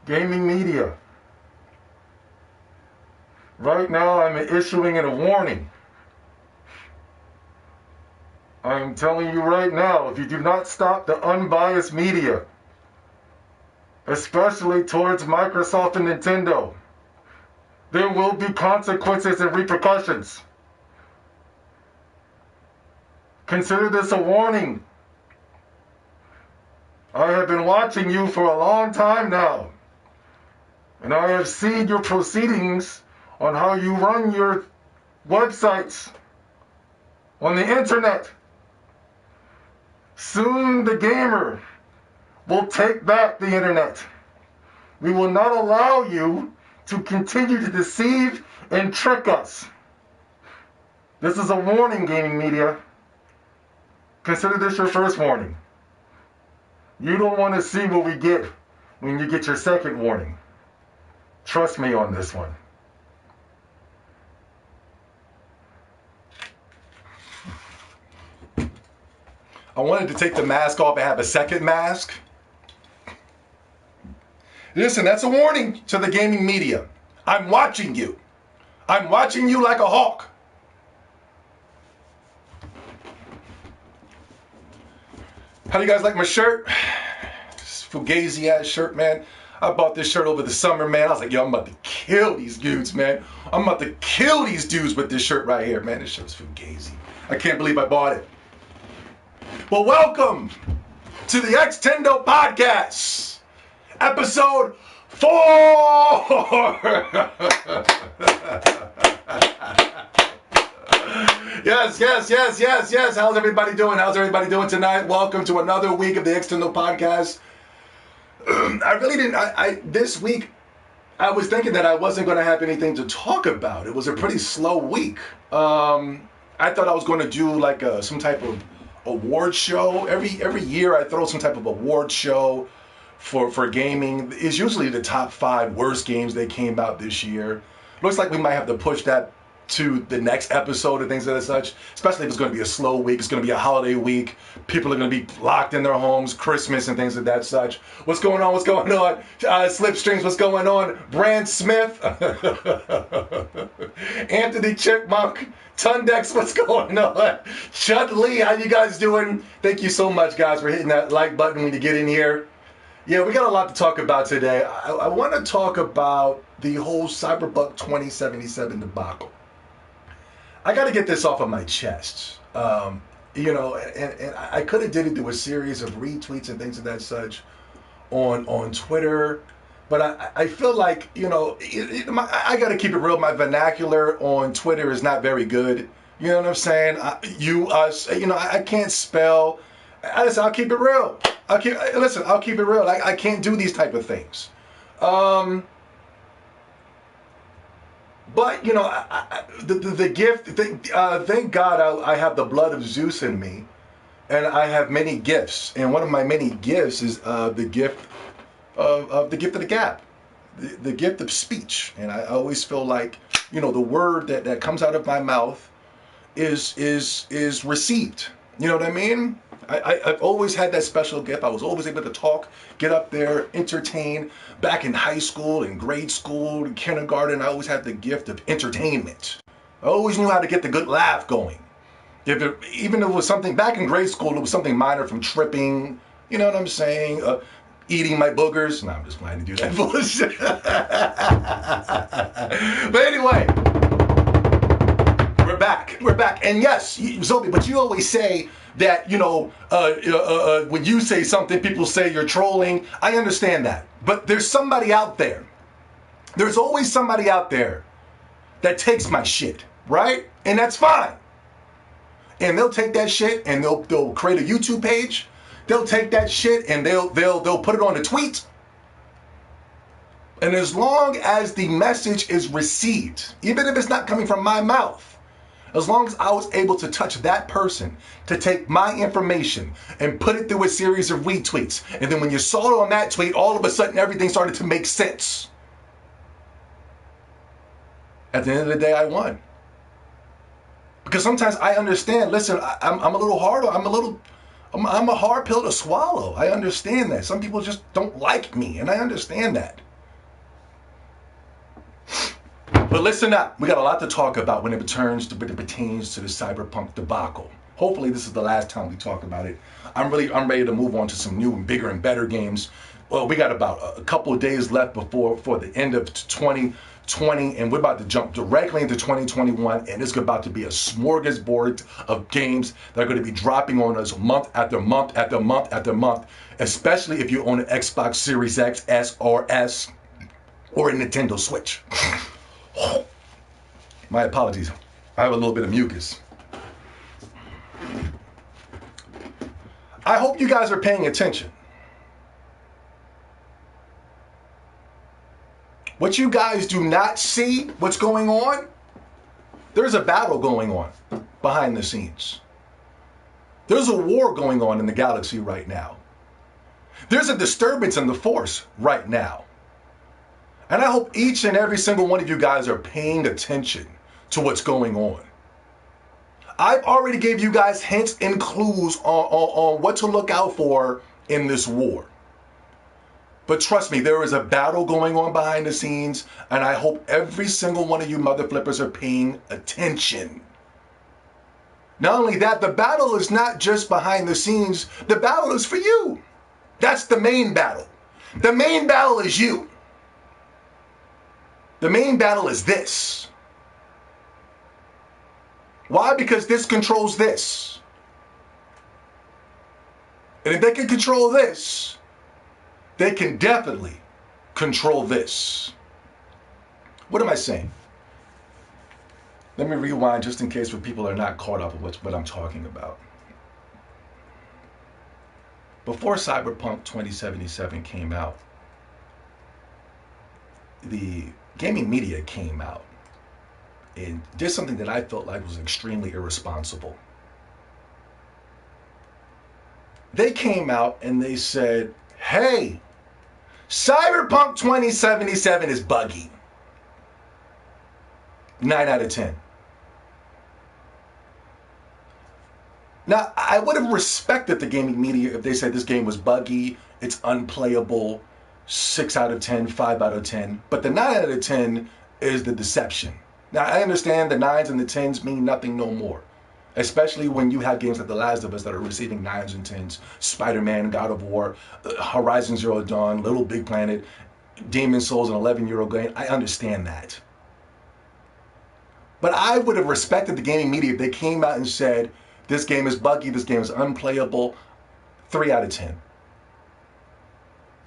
gaming media. Right now, I'm issuing a warning. I'm telling you right now, if you do not stop the unbiased media, especially towards Microsoft and Nintendo, there will be consequences and repercussions. Consider this a warning. I have been watching you for a long time now, and I have seen your proceedings on how you run your websites on the internet. Soon the gamer will take back the internet. We will not allow you to continue to deceive and trick us. This is a warning, gaming media. Consider this your first warning. You don't want to see what we get when you get your second warning. Trust me on this one. I wanted to take the mask off and have a second mask. Listen, that's a warning to the gaming media. I'm watching you. I'm watching you like a hawk. How do you guys like my shirt? This fugazi ass shirt, man. I bought this shirt over the summer, man. I was like, yo, I'm about to kill these dudes, man. I'm about to kill these dudes with this shirt right here, man. This shirt's fugazi. I can't believe I bought it. Well, welcome to the X-Tendo podcast, episode 4. Yes. How's everybody doing? How's everybody doing tonight? Welcome to another week of the X-Tendo podcast. This week, I was thinking that I wasn't going to have anything to talk about. It was a pretty slow week. I thought I was going to do like some type of award show. Every year I throw some type of award show for gaming. It's usually the top 5 worst games that came out this year. Looks like we might have to push that to the next episode and things of that such, especially if it's going to be a slow week. It's going to be a holiday week. People are going to be locked in their homes, Christmas and things of that such. What's going on? Slipstrings, what's going on? Brand Smith, Anthony Chickmunk, Tundex, what's going on? Chud Lee, how you guys doing? Thank you so much, guys, for hitting that like button when you get in here. Yeah, we got a lot to talk about today. I want to talk about the whole Cyberpunk 2077 debacle. I got to get this off of my chest. And I could have did it through a series of retweets and things of that such on Twitter. But I feel like, I got to keep it real. My vernacular on Twitter is not very good. You know what I'm saying? I can't spell. I'll keep it real. I'll keep it real. I can't do these type of things. But, the gift, thank God I have the blood of Zeus in me. And I have many gifts. And one of my many gifts is the gift of the gift of the gap, the gift of speech. And I always feel like, the word that comes out of my mouth is received. You know what I mean? I've always had that special gift. I was always able to talk, get up there, entertain. Back in high school, in grade school, in kindergarten, I always had the gift of entertainment. I always knew how to get the good laugh going. Even if it was something, back in grade school, it was something minor from tripping, you know what I'm saying? Eating my boogers. No, I'm just planning to do that bullshit. But anyway, we're back. And yes, Zobi, but you always say that, when you say something, people say you're trolling. I understand that. But there's somebody out there. There's always somebody out there that takes my shit, right? And that's fine. And they'll take that shit and they'll create a YouTube page. They'll take that shit and they'll put it on a tweet. And as long as the message is received, even if it's not coming from my mouth, as long as I was able to touch that person, to take my information and put it through a series of retweets, and then when you saw it on that tweet, all of a sudden everything started to make sense. At the end of the day, I won. Because sometimes I understand, listen, I'm a little hard, I'm a hard pill to swallow. I understand that. Some people just don't like me, and I understand that. But listen up, we got a lot to talk about when it pertains to the Cyberpunk debacle. Hopefully this is the last time we talk about it. I'm ready to move on to some new and bigger and better games. Well, we got about a couple of days left before the end of 2020, and we're about to jump directly into 2021, and it's about to be a smorgasbord of games that are going to be dropping on us month after month after month after month, especially if you own an Xbox Series X, S, or S, or a Nintendo Switch. My apologies. I have a little bit of mucus. I hope you guys are paying attention. What you guys do not see, what's going on, there's a battle going on behind the scenes. There's a war going on in the galaxy right now. There's a disturbance in the force right now. And I hope each and every single one of you guys are paying attention to what's going on. I've already gave you guys hints and clues on what to look out for in this war. But trust me, there is a battle going on behind the scenes, and I hope every single one of you mother flippers are paying attention. Not only that, the battle is not just behind the scenes, the battle is for you. That's the main battle. The main battle is you. The main battle is this. Why? Because this controls this. And if they can control this, they can definitely control this. What am I saying? Let me rewind just in case for people are not caught up with what I'm talking about. Before Cyberpunk 2077 came out, the gaming media came out and did something that I felt like was extremely irresponsible. They came out and they said, hey, Cyberpunk 2077 is buggy. 9 out of 10. Now, I would have respected the gaming media if they said this game was buggy, it's unplayable, 6 out of 10, 5 out of 10. But the 9 out of 10 is the deception. Now, I understand the 9s and the 10s mean nothing no more. Especially when you have games like The Last of Us that are receiving 9s and 10s. Spider-Man, God of War, Horizon Zero Dawn, Little Big Planet, Demon's Souls, an 11-year-old game. I understand that. But I would have respected the gaming media if they came out and said, this game is buggy, this game is unplayable, 3 out of 10.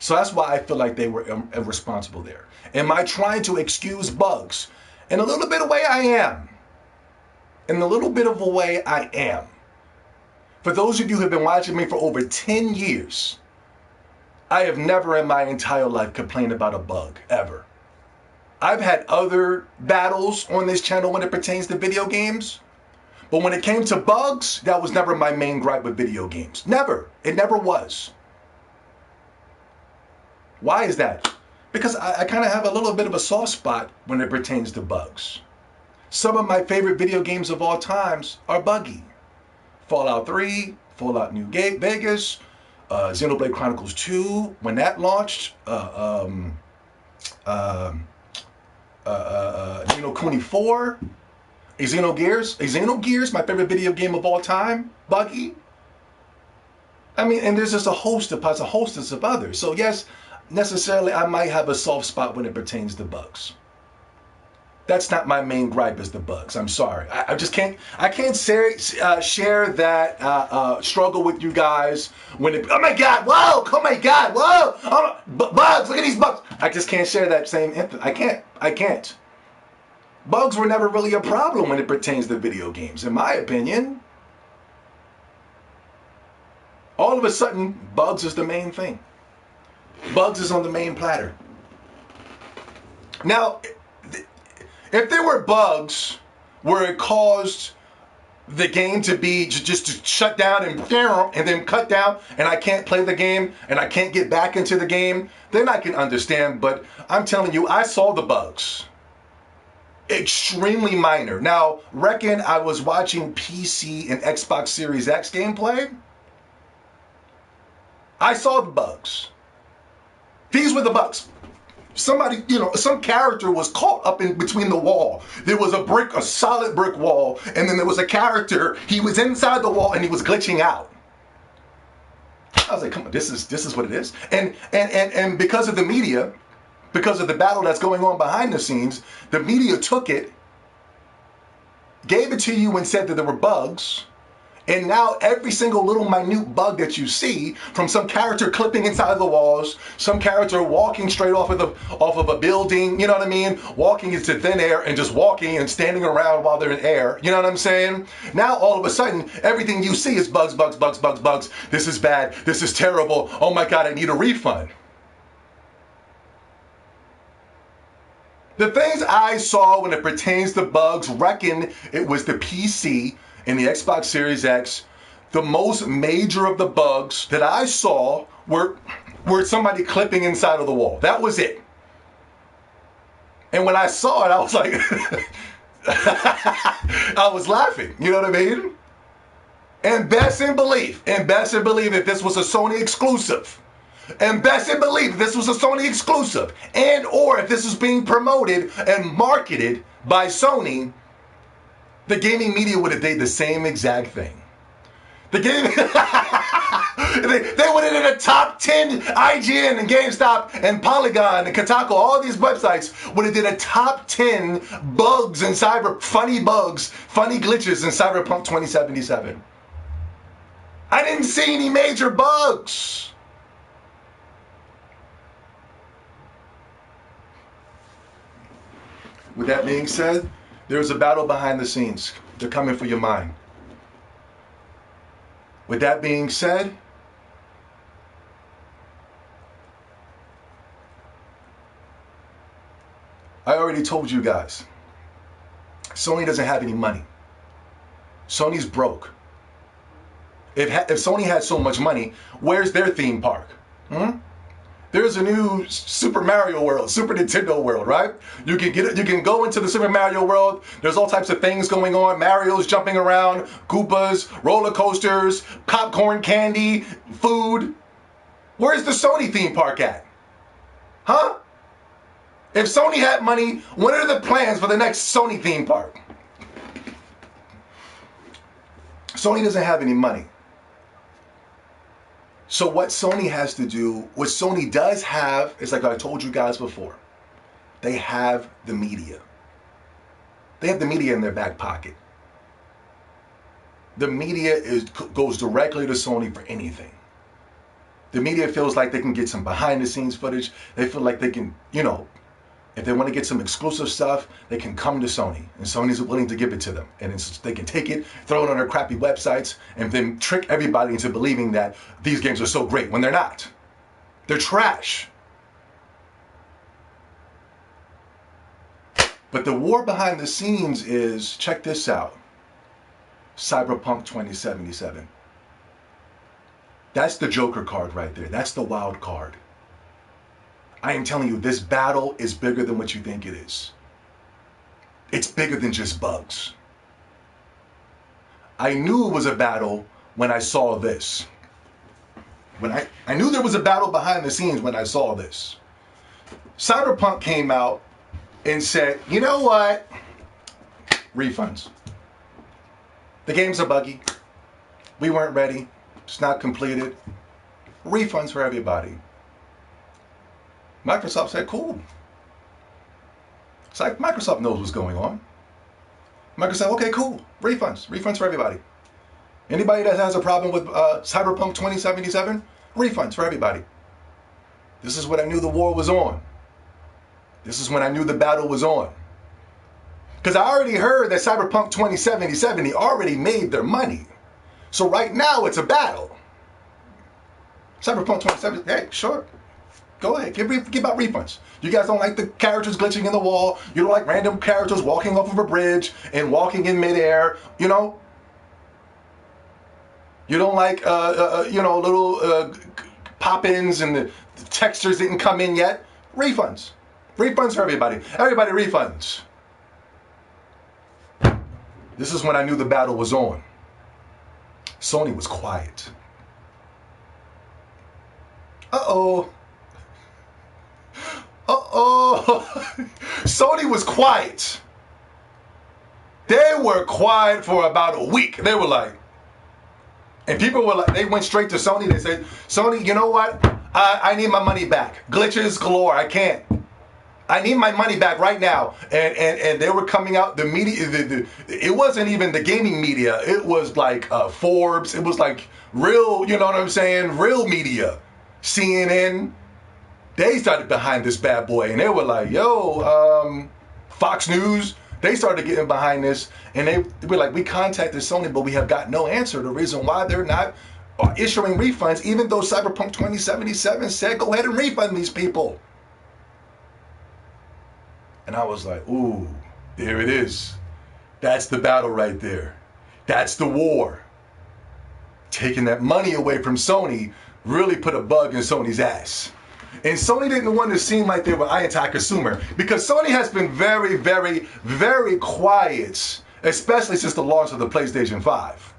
So that's why I feel like they were irresponsible there. Am I trying to excuse bugs? In a little bit of a way, I am. In a little bit of a way, I am. For those of you who have been watching me for over 10 years, I have never in my entire life complained about a bug, ever. I've had other battles on this channel when it pertains to video games, but when it came to bugs, that was never my main gripe with video games. Never. It never was. Why is that? Because I kind of have a little bit of a soft spot when it pertains to bugs. Some of my favorite video games of all times are buggy. Fallout 3, Fallout New Vegas, Xenoblade Chronicles 2, when that launched, Kuni 4, Xenogears, my favorite video game of all time, buggy. I mean, and there's just a hostess of others. So yes, necessarily I might have a soft spot when it pertains to bugs. That's not my main gripe is the bugs. I'm sorry. I just can't. I can't share that struggle with you guys when it. Oh my God! Whoa! Oh my God! Whoa! Oh, bugs! Look at these bugs! I just can't share that same. I can't. Bugs were never really a problem when it pertains to video games, in my opinion. All of a sudden, bugs is the main thing. Bugs is on the main platter. Now, if there were bugs where it caused the game to be just to shut down and then cut down and I can't play the game and I can't get back into the game, then I can understand. But I'm telling you, I saw the bugs. Extremely minor. Now, reckon I was watching PC and Xbox Series X gameplay. I saw the bugs. These were the bugs. somebody, some character was caught up in between the wall. There was a solid brick wall, and then there was a character. He was inside the wall and he was glitching out. I was like, come on, this is what it is. And because of the media, because of the battle that's going on behind the scenes, the media took it, gave it to you and said that there were bugs. And now every single little minute bug that you see, from some character clipping inside the walls, some character walking straight off of a building, you know what I mean? Walking into thin air and just walking and standing around while they're in air, you know what I'm saying? Now all of a sudden, everything you see is bugs, bugs, bugs, bugs, bugs. This is bad. This is terrible. Oh my God, I need a refund. The things I saw when it pertains to bugs, reckon it was the PC in the Xbox Series X. The most major of the bugs that I saw were somebody clipping inside of the wall. That was it. And when I saw it, I was like, I was laughing. You know what I mean? And best in belief that this was a Sony exclusive. And best in belief this was a Sony exclusive. And or if this was being promoted and marketed by Sony, the gaming media would have done the same exact thing. The gaming they would have done a top 10 IGN and GameStop and Polygon and Kotaku, all these websites would have did a top 10 bugs in funny glitches in Cyberpunk 2077. I didn't see any major bugs. With that being said, there's a battle behind the scenes. They're coming for your mind. With that being said, I already told you guys, Sony doesn't have any money. Sony's broke. If Sony had so much money, where's their theme park? There's a new Super Mario World, Super Nintendo World, right? You can go into the Super Mario World. There's all types of things going on. Mario's jumping around, Goombas, roller coasters, popcorn, candy, food. Where's the Sony theme park at? Huh? If Sony had money, what are the plans for the next Sony theme park? Sony doesn't have any money. So what Sony has to do, what Sony does have, is like I told you guys before, they have the media. They have the media in their back pocket. The media goes directly to Sony for anything. The media feels like they can get some behind the scenes footage. They feel like they can, if they want to get some exclusive stuff, they can come to Sony, and Sony's willing to give it to them. And they can take it, throw it on their crappy websites, and then trick everybody into believing that these games are so great when they're not. They're trash. But the war behind the scenes is, check this out, Cyberpunk 2077. That's the Joker card right there. That's the wild card. I am telling you, this battle is bigger than what you think it is. It's bigger than just bugs. I knew it was a battle when I saw this. I knew there was a battle behind the scenes when I saw this. Cyberpunk came out and said, you know what? Refunds. The games are buggy. We weren't ready. It's not completed. Refunds for everybody. Microsoft said, cool. It's like Microsoft knows what's going on. Microsoft, okay, cool. Refunds for everybody. Anybody that has a problem with Cyberpunk 2077, refunds for everybody. This is when I knew the war was on. This is when I knew the battle was on. Because I already heard that Cyberpunk 2077, they already made their money. So right now it's a battle. Cyberpunk 2077, hey, sure. Go ahead, give out refunds. You guys don't like the characters glitching in the wall. You don't like random characters walking off of a bridge and walking in midair. You don't like little pop-ins and the textures didn't come in yet. Refunds for everybody. Everybody refunds. This is when I knew the battle was on. Sony was quiet. Uh-oh. Sony was quiet. They were quiet for about a week. They were like, and people were like, they went straight to Sony. They said, Sony, you know what? I need my money back. Glitches galore. I can't. I need my money back right now. And they were coming out, the media, it wasn't even the gaming media. It was like Forbes. It was like real, you know what I'm saying? Real media. CNN. They started behind this bad boy. And they were like, yo, Fox News. They started getting behind this. And they were like, we contacted Sony, but we have got no answer. The reason why they're not issuing refunds, even though Cyberpunk 2077 said, go ahead and refund these people. And I was like, ooh, there it is. That's the battle right there. That's the war. Taking that money away from Sony really put a bug in Sony's ass. And Sony didn't want to seem like they were anti-consumer, because Sony has been very, very, very quiet, especially since the launch of the PlayStation 5.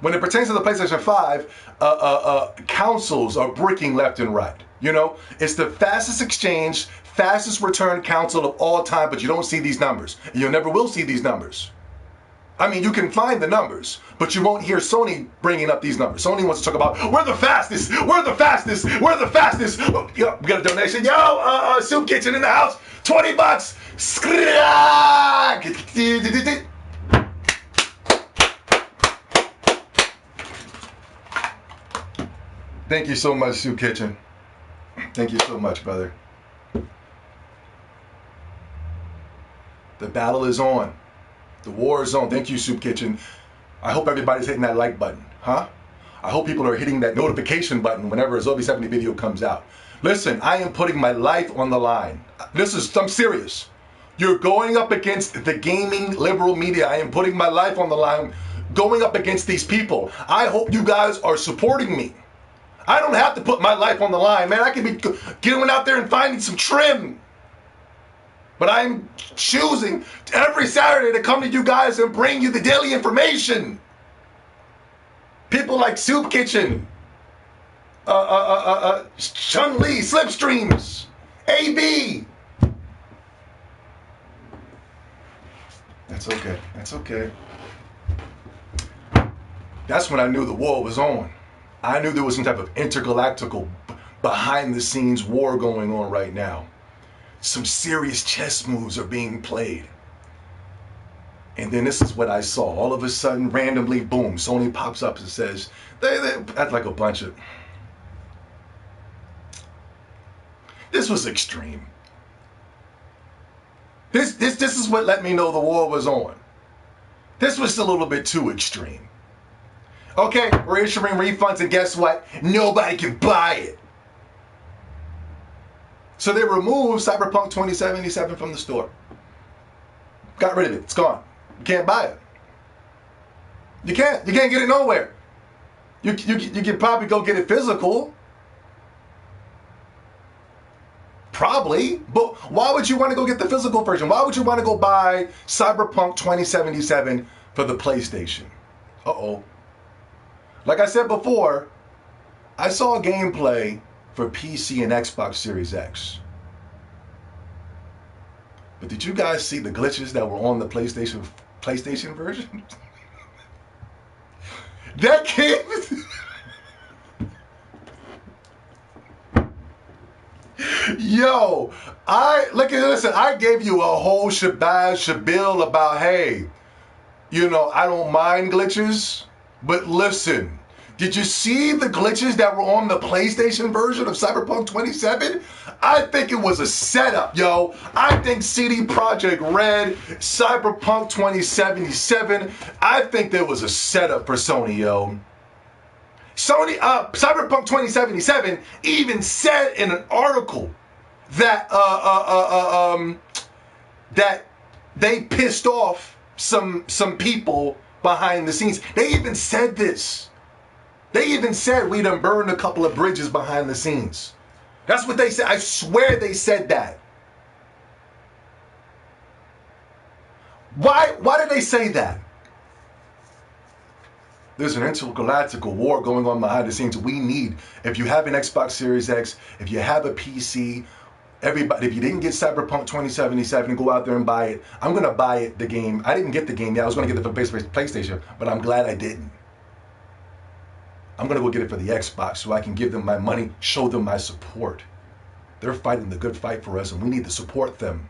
When it pertains to the PlayStation 5, consoles are bricking left and right. You know, it's the fastest exchange, fastest return console of all time, but you don't see these numbers. You never will see these numbers. I mean, you can find the numbers, but you won't hear Sony bringing up these numbers. Sony wants to talk about, we're the fastest, we're the fastest, we're the fastest. Oh, yo, we got a donation. Yo, Soup Kitchen in the house, $20. Thank you so much, Soup Kitchen. Thank you so much, brother. The battle is on. The war is on. Thank you, Soup Kitchen. I hope everybody's hitting that like button, huh? I hope people are hitting that notification button whenever a Zombie 70 video comes out. Listen, I am putting my life on the line. I'm serious. You're going up against the gaming liberal media. I am putting my life on the line, going up against these people. I hope you guys are supporting me. I don't have to put my life on the line, man. I can be going out there and finding some trim. But I'm choosing every Saturday to come to you guys and bring you the daily information. People like Soup Kitchen, Chun-Li, Slipstreams, AB. That's okay. That's okay. That's when I knew the war was on. I knew there was some type of intergalactical, behind-the-scenes war going on right now. Some serious chess moves are being played. And then this is what I saw. All of a sudden, randomly, boom, Sony pops up and says, that's like a bunch of... This was extreme. This is what let me know the war was on. This was a little bit too extreme. Okay, we're issuing refunds, and guess what? Nobody can buy it. So they removed Cyberpunk 2077 from the store. Got rid of it. It's gone. You can't buy it. You can't get it nowhere. You can probably go get it physical. Probably. But why would you want to go get the physical version? Why would you want to go buy Cyberpunk 2077 for the PlayStation? Uh-oh. Like I said before, I saw gameplay for PC and Xbox Series X. But did you guys see the glitches that were on the PlayStation version? That came... Yo, listen, I gave you a whole shabil about, hey, you know, I don't mind glitches, but listen, did you see the glitches that were on the PlayStation version of Cyberpunk 27? I think it was a setup, yo. I think CD Projekt Red, Cyberpunk 2077, I think there was a setup for Sony, yo. Cyberpunk 2077 even said in an article that that they pissed off some people behind the scenes. They even said this. They even said we done burned a couple of bridges behind the scenes. That's what they said. I swear they said that. Why did they say that? There's an intergalactical war going on behind the scenes. We need, if you have an Xbox Series X, if you have a PC, Everybody, if you didn't get Cyberpunk 2077, go out there and buy it. I'm going to buy it, the game. I didn't get the game yet. I was going to get it for PlayStation, but I'm glad I didn't. I'm going to go get it for the Xbox so I can give them my money, show them my support. They're fighting the good fight for us, and we need to support them.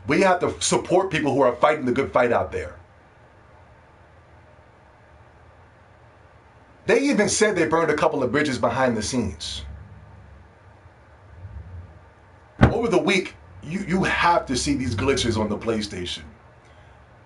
We have to support people who are fighting the good fight out there. They even said they burned a couple of bridges behind the scenes. Over the week, you have to see these glitches on the PlayStation.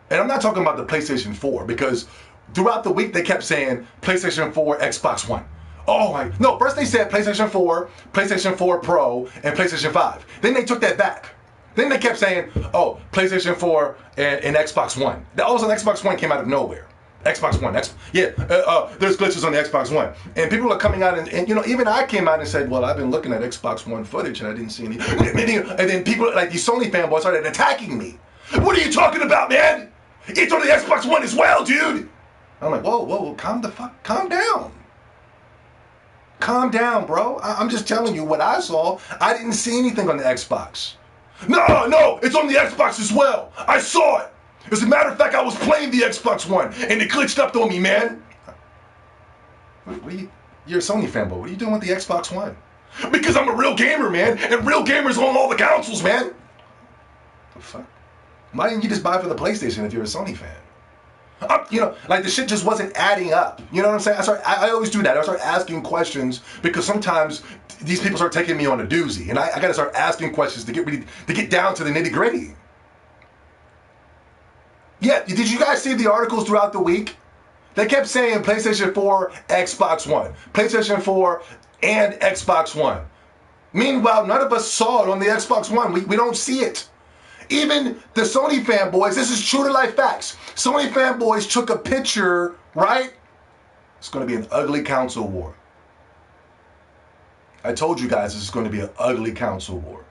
And I'm not talking about the PlayStation 4, because throughout the week they kept saying PlayStation 4, Xbox One. Oh my, no, first they said PlayStation 4, PlayStation 4 Pro, and PlayStation 5. Then they took that back. Then they kept saying, oh, PlayStation 4 and Xbox One. All of a sudden, Xbox One came out of nowhere. Xbox One, there's glitches on the Xbox One. And people are coming out and even I came out and said, well, I've been looking at Xbox One footage and I didn't see any. And then people like these Sony fanboys started attacking me. What are you talking about, man? It's on the Xbox One as well, dude. I'm like, whoa, calm down. Calm down, bro. I'm just telling you what I saw. I didn't see anything on the Xbox. No, it's on the Xbox as well. I saw it. As a matter of fact, I was playing the Xbox One, and it glitched up on me, man. You're a Sony fanboy. What are you doing with the Xbox One? Because I'm a real gamer, man, and real gamers own all the consoles, man. The fuck? Why didn't you just buy it for the PlayStation if you're a Sony fan? Like the shit just wasn't adding up. You know what I'm saying? I always do that. I start asking questions because sometimes these people start taking me on a doozy, and I got to start asking questions to get down to the nitty gritty. Yeah, did you guys see the articles throughout the week? They kept saying PlayStation 4, Xbox One, PlayStation 4 and Xbox One. Meanwhile, none of us saw it on the Xbox One. We don't see it. Even the Sony fanboys, this is true to life facts. Sony fanboys took a picture, right? It's going to be an ugly console war. I told you guys this is going to be an ugly console war.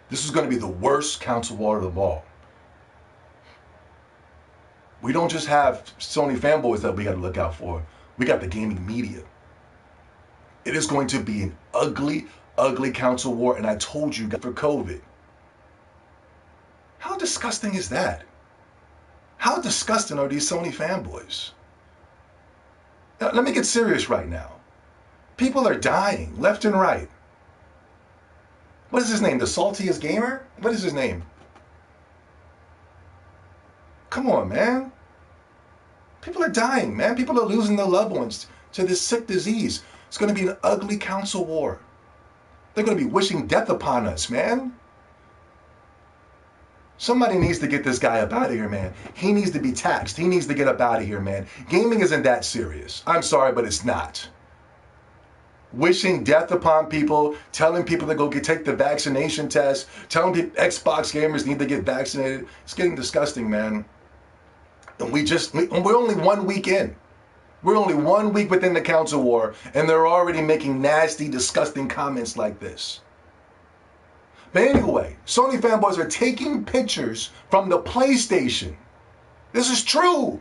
This is going to be the worst console war of them all. We don't just have Sony fanboys that we got to look out for. We got the gaming media. It is going to be an ugly, ugly console war, and I told you guys for COVID. How disgusting is that? How disgusting are these Sony fanboys? Now, let me get serious right now. People are dying left and right. What is his name? The saltiest gamer? What is his name? Come on, man. People are dying, man. People are losing their loved ones to this sick disease. It's going to be an ugly console war. They're going to be wishing death upon us, man. Somebody needs to get this guy up out of here, man. He needs to be taxed. He needs to get up out of here, man. Gaming isn't that serious. I'm sorry, but it's not. Wishing death upon people, telling people to go take the vaccination test, telling people Xbox gamers need to get vaccinated. It's getting disgusting, man. And we're only 1 week in. We're only 1 week within the console war, and they're already making nasty, disgusting comments like this. But anyway, Sony fanboys are taking pictures from the PlayStation. This is true.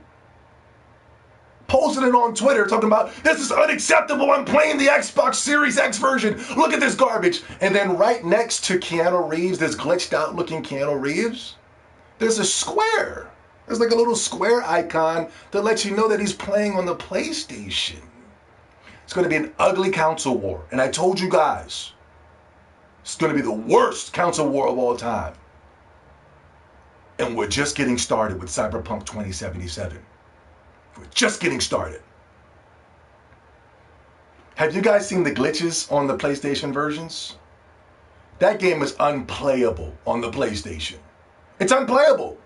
Posting it on Twitter, talking about, this is unacceptable, I'm playing the Xbox Series X version, look at this garbage. And then right next to Keanu Reeves, this glitched out looking Keanu Reeves, there's a square. There's like a little square icon that lets you know that he's playing on the PlayStation. It's going to be an ugly console war. And I told you guys, it's going to be the worst console war of all time. And we're just getting started with Cyberpunk 2077. We're just getting started. Have you guys seen the glitches on the PlayStation versions? That game is unplayable on the PlayStation. It's unplayable.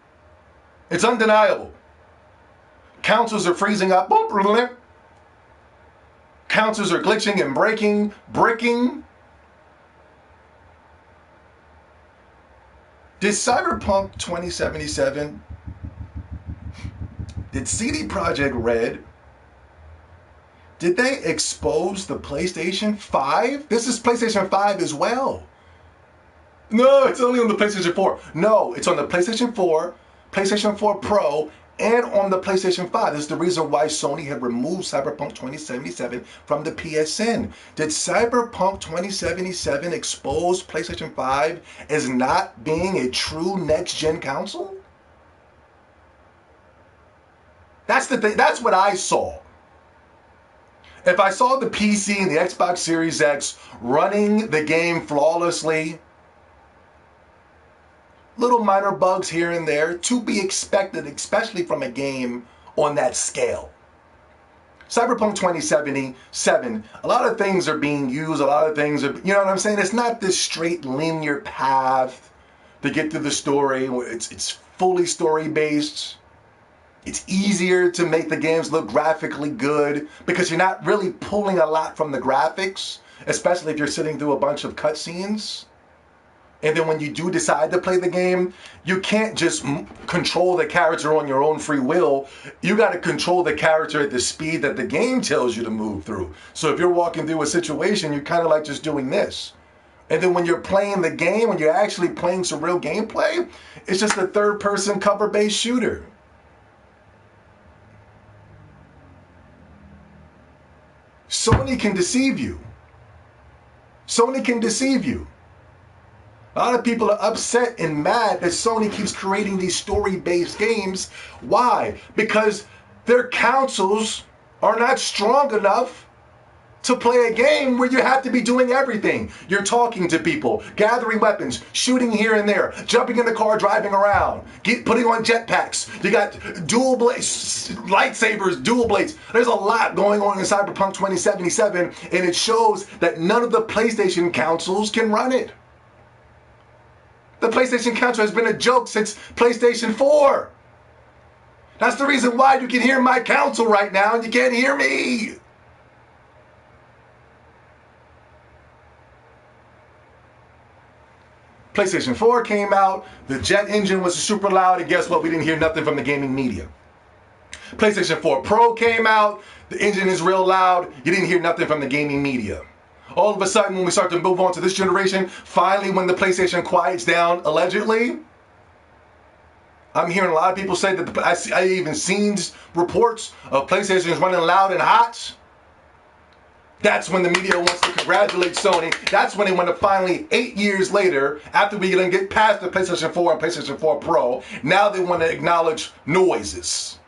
It's undeniable. Consoles are freezing up. Consoles are glitching and breaking. Did Cyberpunk 2077, did CD Projekt Red, did they expose the PlayStation 5? This is PlayStation 5 as well. No, it's only on the PlayStation 4. No, it's on the PlayStation 4, PlayStation 4 Pro, and on the PlayStation 5. This is the reason why Sony had removed Cyberpunk 2077 from the PSN. Did Cyberpunk 2077 expose PlayStation 5 as not being a true next-gen console? That's the thing. That's what I saw. If I saw the PC and the Xbox Series X running the game flawlessly, little minor bugs here and there to be expected, especially from a game on that scale. Cyberpunk 2077, a lot of things are being used, a lot of things are, you know what I'm saying? It's not this straight linear path to get to the story. It's fully story-based. It's easier to make the games look graphically good because you're not really pulling a lot from the graphics, especially if you're sitting through a bunch of cutscenes. And then when you do decide to play the game, you can't just control the character on your own free will. You got to control the character at the speed that the game tells you to move through. So if you're walking through a situation, you're kind of like just doing this. And then when you're playing the game, when you're actually playing some real gameplay, it's just a third-person cover-based shooter. Sony can deceive you. Sony can deceive you. A lot of people are upset and mad that Sony keeps creating these story-based games. Why? Because their consoles are not strong enough to play a game where you have to be doing everything. You're talking to people, gathering weapons, shooting here and there, jumping in the car, driving around, putting on jetpacks. You got dual blades, lightsabers, dual blades. There's a lot going on in Cyberpunk 2077, and it shows that none of the PlayStation consoles can run it. The PlayStation console has been a joke since PlayStation 4. That's the reason why you can hear my console right now and you can't hear me. PlayStation 4 came out, the jet engine was super loud, and guess what? We didn't hear nothing from the gaming media. PlayStation 4 Pro came out, the engine is real loud, you didn't hear nothing from the gaming media. All of a sudden, when we start to move on to this generation, finally when the PlayStation quiets down, allegedly, I'm hearing a lot of people say that, I even seen reports of PlayStations running loud and hot. That's when the media wants to congratulate Sony. That's when they want to finally, 8 years later, after we get past the PlayStation 4 and PlayStation 4 Pro, now they want to acknowledge noises.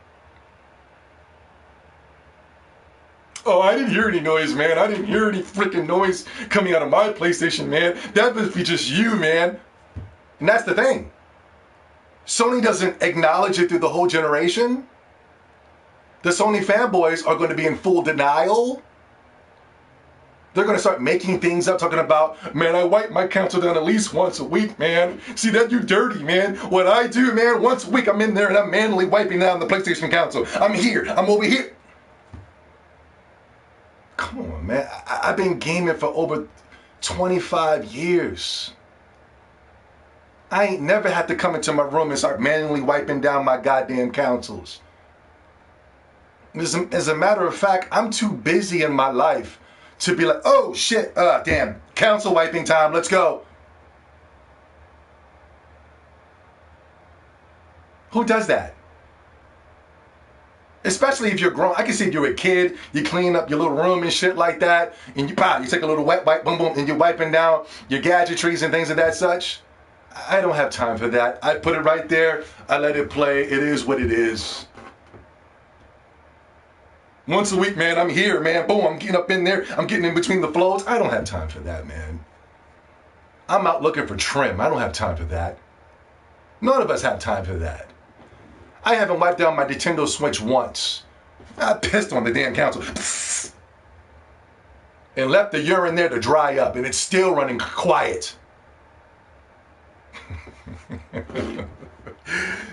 Oh, I didn't hear any noise, man. I didn't hear any freaking noise coming out of my PlayStation, man. That must be just you, man. And that's the thing. Sony doesn't acknowledge it through the whole generation. The Sony fanboys are going to be in full denial. They're going to start making things up, talking about, man, I wipe my console down at least once a week, man. See, that you dirty, man. What I do, man, once a week I'm in there and I'm manually wiping down the PlayStation console. I'm here. I'm over here. Come on, man. I've been gaming for over 25 years. I ain't never had to come into my room and start manually wiping down my goddamn consoles. As a matter of fact, I'm too busy in my life to be like, oh shit, damn, console wiping time, let's go. Who does that? Especially if you're grown. I can see if you're a kid, you clean up your little room and shit like that, and you take a little wet wipe, boom, boom, and you're wiping down your gadgetries and things of that such. I don't have time for that. I put it right there, I let it play, it is what it is. Once a week, man, I'm here, man. Boom, I'm getting up in there. I'm getting in between the flows. I don't have time for that, man. I'm out looking for trim. I don't have time for that. None of us have time for that. I haven't wiped down my Nintendo Switch once. I pissed on the damn console. Psst. And left the urine there to dry up, and it's still running quiet.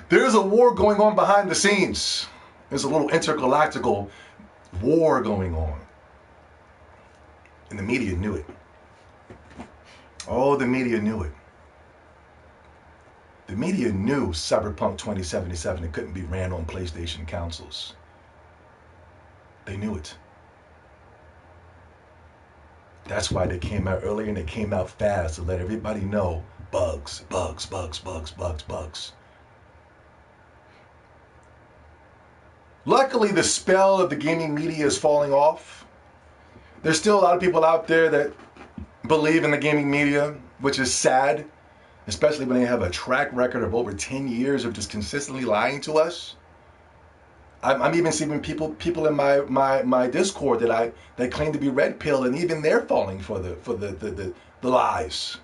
There's a war going on behind the scenes. There's a little intergalactical war going on. And the media knew it. Oh, the media knew it. The media knew Cyberpunk 2077 couldn't be ran on PlayStation consoles. They knew it. That's why they came out earlier and they came out fast to let everybody know bugs, bugs, bugs, bugs, bugs, bugs. Luckily, the spell of the gaming media is falling off. There's still a lot of people out there that believe in the gaming media, which is sad, especially when they have a track record of over 10 years of just consistently lying to us. I'm even seeing people in my Discord that claim to be red pill, and even they're falling for the lies.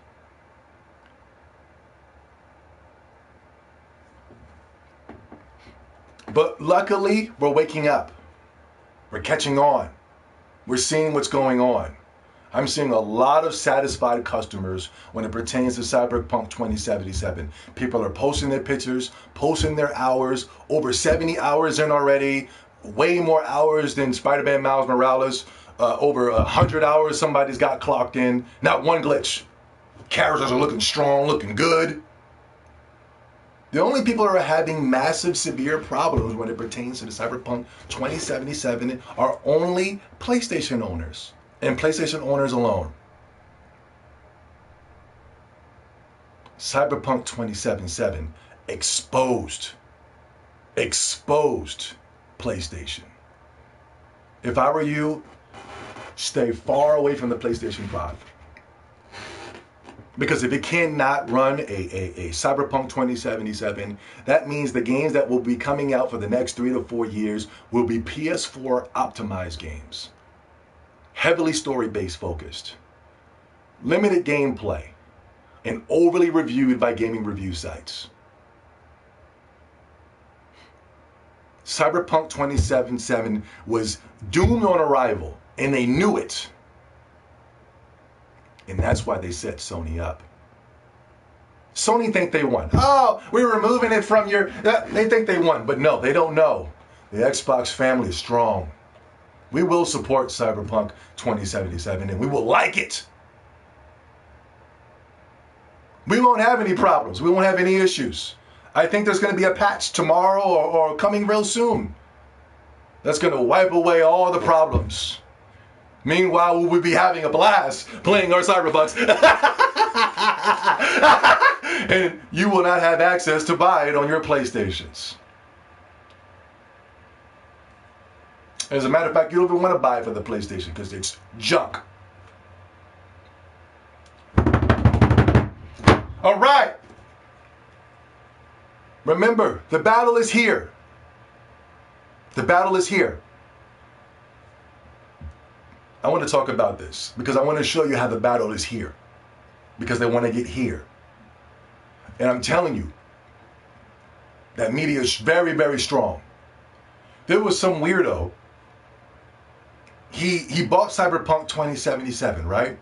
But luckily, we're waking up. We're catching on. We're seeing what's going on. I'm seeing a lot of satisfied customers when it pertains to Cyberpunk 2077. People are posting their pictures, posting their hours, over 70 hours in already, way more hours than Spider-Man Miles Morales, over 100 hours somebody's got clocked in, not one glitch. Characters are looking strong, looking good. The only people who are having massive, severe problems when it pertains to the Cyberpunk 2077 are only PlayStation owners. And PlayStation owners alone. Cyberpunk 2077 exposed PlayStation. If I were you, stay far away from the PlayStation 5. Because if it cannot run a Cyberpunk 2077, that means the games that will be coming out for the next 3 to 4 years will be PS4 optimized games. Heavily story-based focused, limited gameplay, and overly reviewed by gaming review sites. Cyberpunk 2077 was doomed on arrival, and they knew it. And that's why they set Sony up. Sony think they won. Oh, we're removing it from your... They think they won, but no, they don't know. The Xbox family is strong. We will support Cyberpunk 2077, and we will like it. We won't have any problems. We won't have any issues. I think there's going to be a patch tomorrow or coming real soon that's going to wipe away all the problems. Meanwhile, we'll be having a blast playing our Cyberpunks. And you will not have access to buy it on your PlayStations. As a matter of fact, you don't even want to buy it for the PlayStation because it's junk. All right. Remember, the battle is here. The battle is here. I want to talk about this because I want to show you how the battle is here. Because they want to get here. And I'm telling you, that media is very, very strong. There was some weirdo. He bought Cyberpunk 2077, right?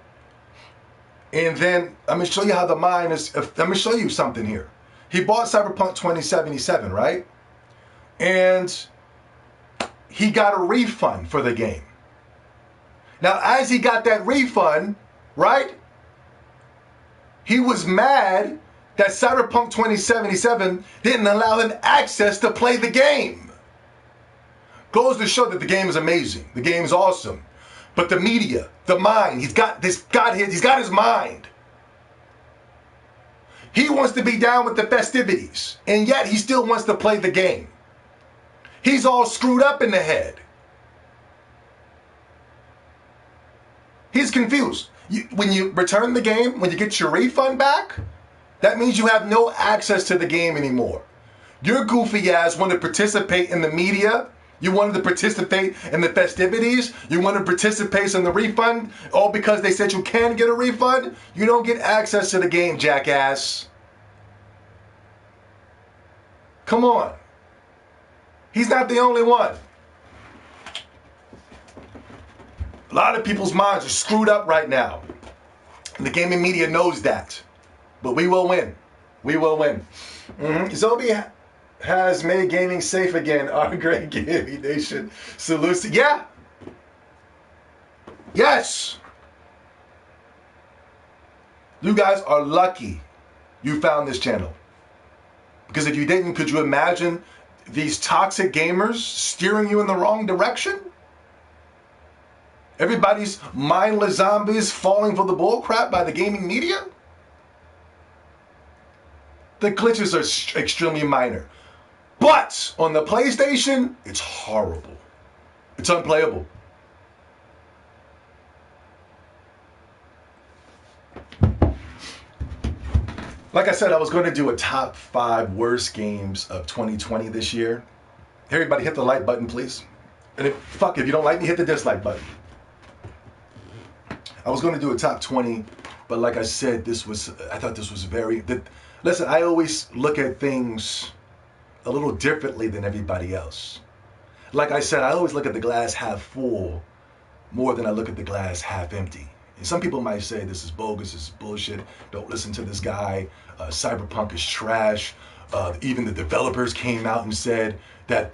And then I'm going to show you how the mind is. Let me show you something here. He bought Cyberpunk 2077, right? And he got a refund for the game. Now, as he got that refund, right? He was mad that Cyberpunk 2077 didn't allow him access to play the game. Goes to show that the game is amazing. The game is awesome. But the media, the mind, he's got his mind. He wants to be down with the festivities, and yet he still wants to play the game. He's all screwed up in the head. He's confused. When you return the game, when you get your refund back, that means you have no access to the game anymore. Your goofy ass wanted to participate in the media. You wanted to participate in the festivities. You wanted to participate in the refund. All because they said you can get a refund. You don't get access to the game, jackass. Come on. He's not the only one. A lot of people's minds are screwed up right now. And the gaming media knows that. But we will win. We will win. Zombie has made gaming safe again. Our great gaming nation salutes. Yeah. Yes. You guys are lucky you found this channel. Because if you didn't, could you imagine these toxic gamers steering you in the wrong direction? Everybody's mindless zombies falling for the bullcrap by the gaming media? The glitches are extremely minor. But on the PlayStation, it's horrible. It's unplayable. Like I said, I was going to do a top 5 worst games of 2020 this year. Everybody hit the like button, please. And if you don't like me, hit the dislike button. I was going to do a top 20, but like I said, I thought this was listen, I always look at things a little differently than everybody else. Like I said, I always look at the glass half full more than I look at the glass half empty. And some people might say this is bogus, this is bullshit, don't listen to this guy, Cyberpunk is trash. Even the developers came out and said that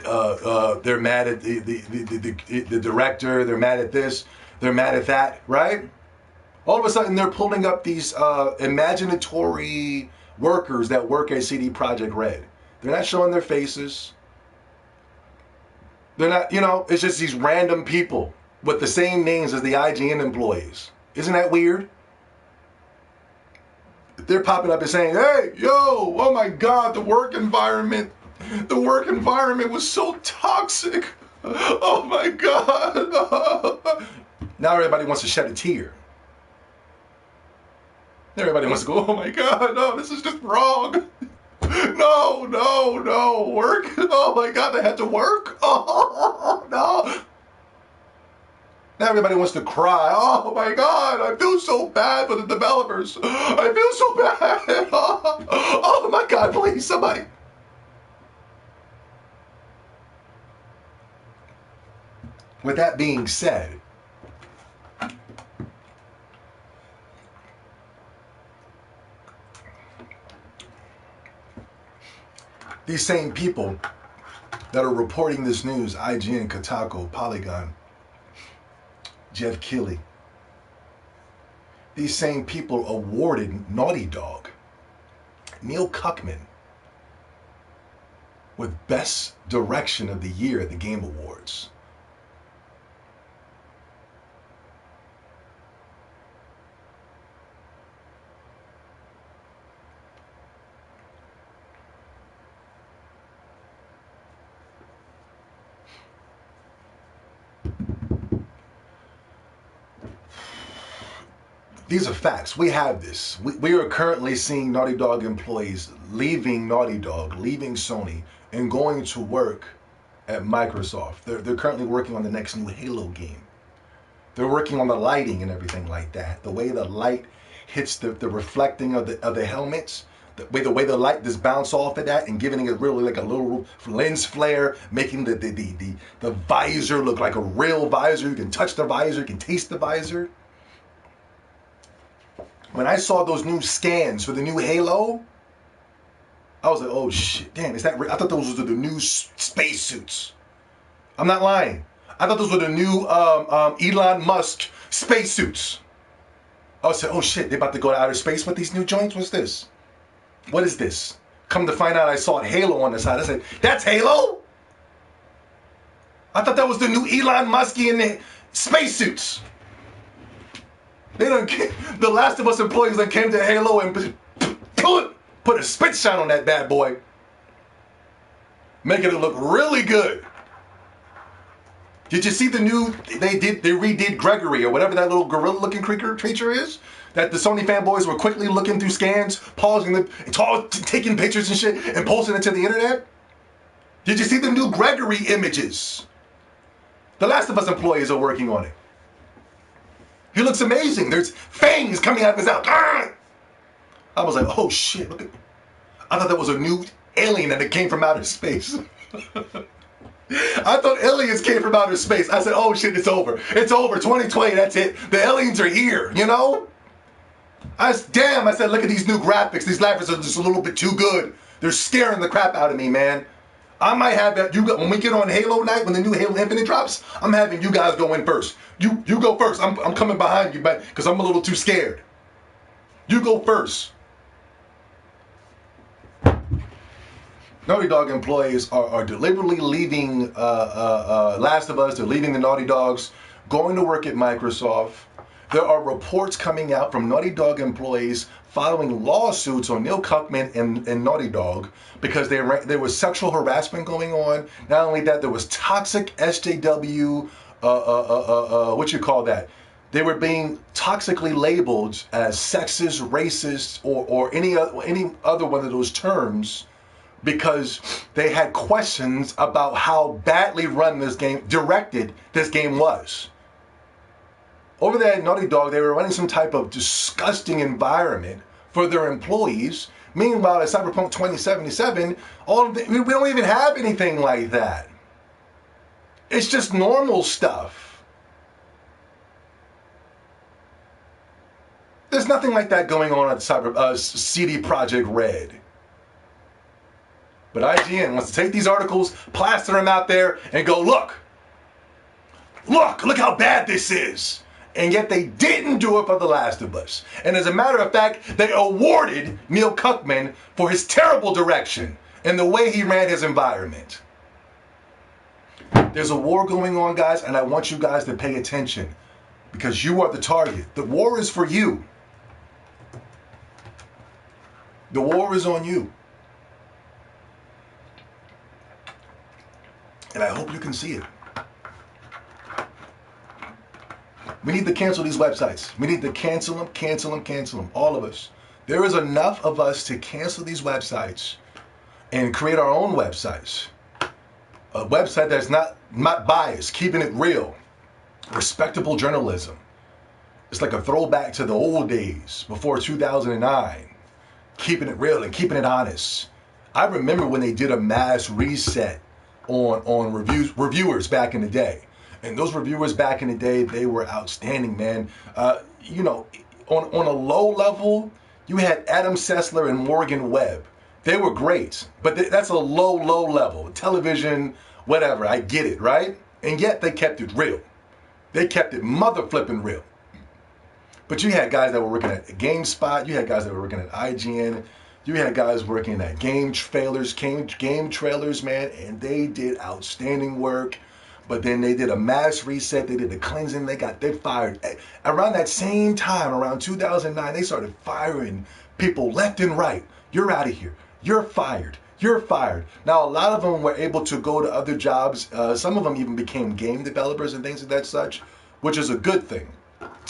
they're mad at the director, they're mad at this, they're mad at that, right? All of a sudden they're pulling up these imaginatory workers that work at CD Projekt Red. They're not showing their faces. They're not, it's just these random people with the same names as the IGN employees. Isn't that weird? They're popping up and saying, hey, yo, oh my God, the work environment was so toxic. Oh my God. Now everybody wants to shed a tear. Everybody wants to go, oh my God, no, this is just wrong. No, work. Oh my God, they had to work. Oh, no. Now everybody wants to cry. Oh my God, I feel so bad for the developers. I feel so bad. Oh my God, please, somebody. With that being said, these same people that are reporting this news, IGN, Kotaku, Polygon, Jeff Keighley, these same people awarded Naughty Dog, Neil Cuckman, with Best Direction of the Year at the Game Awards. These are facts. We have this. We are currently seeing Naughty Dog employees leaving Naughty Dog, leaving Sony, and going to work at Microsoft. They're currently working on the next new Halo game. They're working on the lighting and everything like that. The way the light hits the reflecting of the helmets, the way the light just bounce off of that and giving it really like a little lens flare, making the visor look like a real visor. You can touch the visor, you can taste the visor. When I saw those new scans for the new Halo, I was like, oh shit, damn, is that real? I thought those were the new spacesuits. I'm not lying. I thought those were the new Elon Musk spacesuits. I said, oh shit, they're about to go to outer space with these new joints? What's this? What is this? Come to find out, I saw Halo on the side. I said, that's Halo? I thought that was the new Elon Muskian spacesuits. They done the Last of Us employees that came to Halo and put a spit shine on that bad boy, making it look really good. Did you see the new? They redid Gregory or whatever that little gorilla-looking creature is. That the Sony fanboys were quickly looking through scans, pausing them, taking pictures and shit, and posting it to the internet. Did you see the new Gregory images? The Last of Us employees are working on it. He looks amazing. There's fangs coming out of his mouth. I was like, oh shit, look at. I thought that was a new alien and it came from outer space. I thought aliens came from outer space. I said, oh shit, it's over. It's over. 2020, that's it. The aliens are here, you know? I said, look at these new graphics. These graphics are just a little bit too good. They're scaring the crap out of me, man. I might have that. When we get on Halo night, when the new Halo Infinite drops, I'm having you guys go in first. You go first. I'm coming behind you, because I'm a little too scared. You go first. Naughty Dog employees are deliberately leaving Last of Us. They're leaving the Naughty Dogs, going to work at Microsoft. There are reports coming out from Naughty Dog employees following lawsuits on Neil Cuckman and Naughty Dog because there was sexual harassment going on. Not only that, there was toxic SJW, what you call that? They were being toxically labeled as sexist, racist, or any other one of those terms because they had questions about how badly run directed this game was. Over there at Naughty Dog, they were running some type of disgusting environment for their employees. Meanwhile, at Cyberpunk 2077, we don't even have anything like that. It's just normal stuff. There's nothing like that going on at CD Projekt Red. But IGN wants to take these articles, plaster them out there, and go, look how bad this is. And yet they didn't do it for The Last of Us. And as a matter of fact, they awarded Neil Cuckman for his terrible direction and the way he ran his environment. There's a war going on, guys, and I want you guys to pay attention because you are the target. The war is for you. The war is on you. And I hope you can see it. We need to cancel these websites. We need to cancel them, all of us. There is enough of us to cancel these websites and create our own websites. A website that's not biased, keeping it real. Respectable journalism. It's like a throwback to the old days before 2009. Keeping it real and keeping it honest. I remember when they did a mass reset on reviewers back in the day. And those reviewers back in the day, they were outstanding, man. On a low level, you had Adam Sessler and Morgan Webb. They were great, but that's a low level. Television, whatever, I get it, right? And yet they kept it real. They kept it mother flipping real. But you had guys that were working at GameSpot. You had guys that were working at IGN. You had guys working at game trailers, man, and they did outstanding work. But then they did a mass reset. They did a cleansing. They fired. Around that same time, around 2009, they started firing people left and right. You're out of here. You're fired. You're fired. Now, a lot of them were able to go to other jobs. Some of them even became game developers and things of that such, which is a good thing.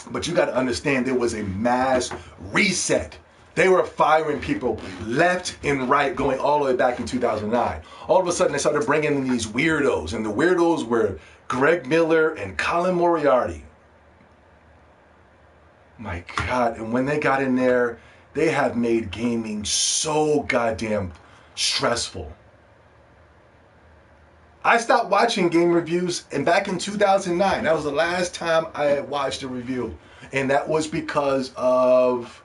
But you got to understand there was a mass reset. They were firing people left and right going all the way back in 2009. All of a sudden, they started bringing in these weirdos. And the weirdos were Greg Miller and Colin Moriarty. My God. And when they got in there, they have made gaming so goddamn stressful. I stopped watching game reviews, and back in 2009, that was the last time I had watched a review. And that was because of...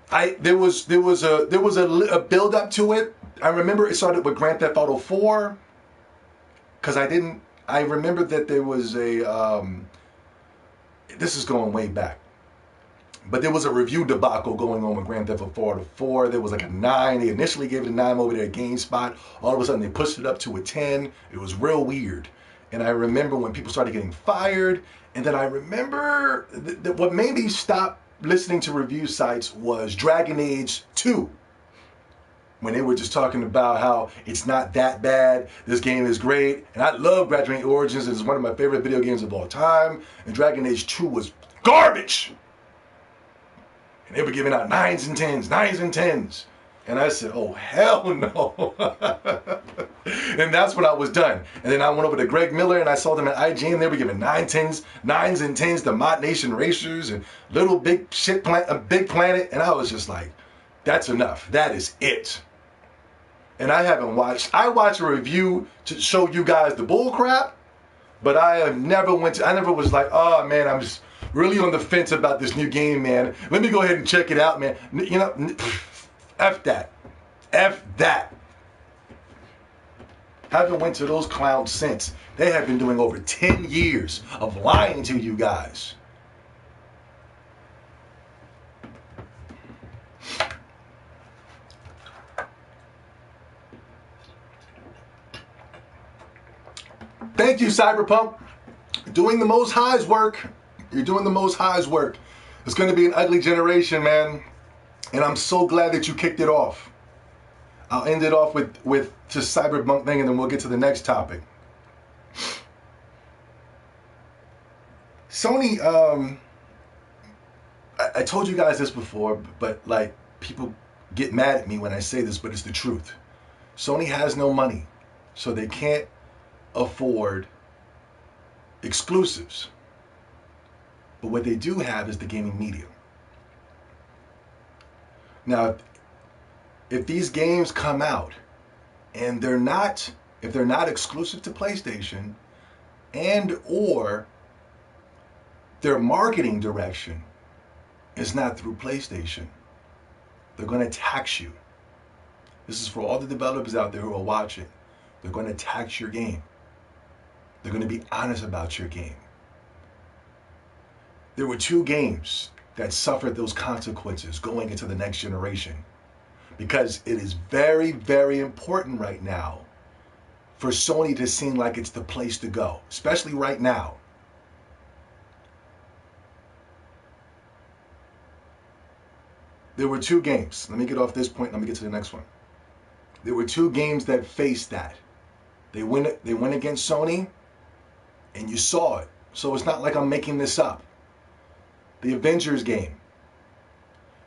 there was a build up to it. I remember it started with Grand Theft Auto 4 because I remember that there was a this is going way back, but there was a review debacle going on with Grand Theft Auto 4. There was like a 9. They initially gave it a 9 over there at GameSpot. All of a sudden they pushed it up to a 10. It was real weird. And I remember when people started getting fired, and then I remember that what made me stop listening to review sites was Dragon Age 2, when they were just talking about how it's not that bad, this game is great, and I love Dragon Age Origins. It's one of my favorite video games of all time, and Dragon Age 2 was garbage, and they were giving out 9s and 10s, and I said, oh hell no. And that's when I was done. And then I went over to Greg Miller and I saw them at IGN. They were giving 9s and 10s to Mod Nation Racers and Little Big Shit Big Planet. And I was just like, that's enough. That is it. And I watched a review to show you guys the bull crap, but I never was like, oh man, I'm just really on the fence about this new game, man. Let me go ahead and check it out, man. You know, F that. F that. Haven't went to those clowns since. They have been doing over 10 years of lying to you guys. Thank you, Cyberpunk. Doing the Most High's work. You're doing the Most High's work. It's going to be an ugly generation, man. And I'm so glad that you kicked it off. I'll end it off with just Cyberpunk thing, and then we'll get to the next topic. Sony, I told you guys this before, but like people get mad at me when I say this, but it's the truth. Sony has no money, so they can't afford exclusives. But what they do have is the gaming medium. Now, if these games come out and if they're not exclusive to PlayStation, and or their marketing direction is not through PlayStation, they're going to tax you. This is for all the developers out there who are watching. They're going to tax your game. They're going to be honest about your game. There were 2 games that suffered those consequences going into the next generation, because it is very, very important right now for Sony to seem like it's the place to go, especially right now. There were 2 games. Let me get off this point and let me get to the next one. There were 2 games that faced that. They went against Sony, and you saw it. So it's not like I'm making this up. The Avengers game.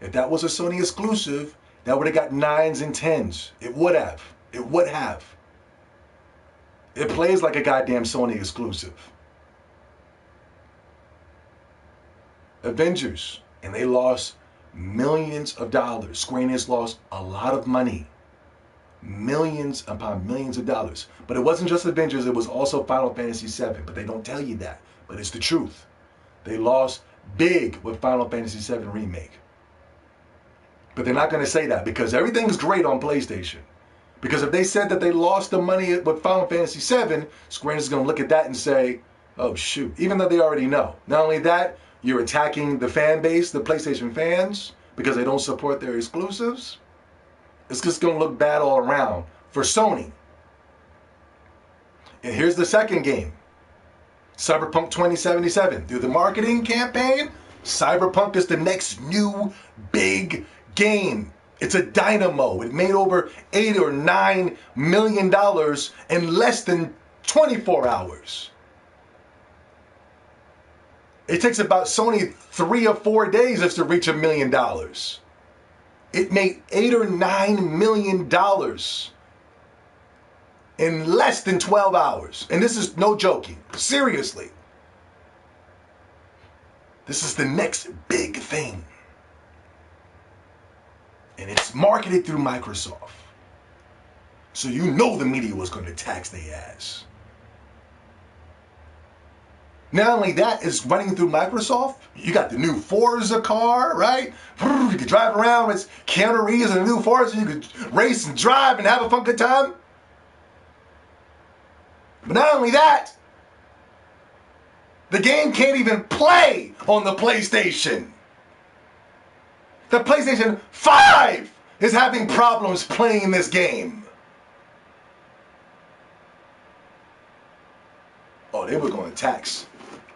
If that was a Sony exclusive, that would have got 9s and 10s. It would have. It would have. It plays like a goddamn Sony exclusive. Avengers. And they lost millions of dollars. Square Enix lost a lot of money. Millions upon millions of dollars. But it wasn't just Avengers, it was also Final Fantasy VII. But they don't tell you that. But it's the truth. They lost big with Final Fantasy VII Remake. But they're not going to say that because everything's great on PlayStation. Because if they said that they lost the money with Final Fantasy VII, Square Enix is going to look at that and say, oh shoot, even though they already know. Not only that, you're attacking the fan base, the PlayStation fans, because they don't support their exclusives. It's just going to look bad all around for Sony. And here's the second game. Cyberpunk 2077. Through the marketing campaign, Cyberpunk is the next new big game. It's a dynamo. It made over $8 or $9 million in less than 24 hours. It takes about Sony 3 or 4 days just to reach $1 million. It made $8 or $9 million in less than 12 hours. And this is no joking. Seriously. This is the next big thing. And it's marketed through Microsoft. So you know the media was going to tax their ass. Not only that, it's running through Microsoft. You got the new Forza car, right? You can drive around with Keanu Reeves in the new Forza. You can race and drive and have a fun good time. But not only that, the game can't even play on the PlayStation. The PlayStation 5 is having problems playing this game. Oh, they were going to tax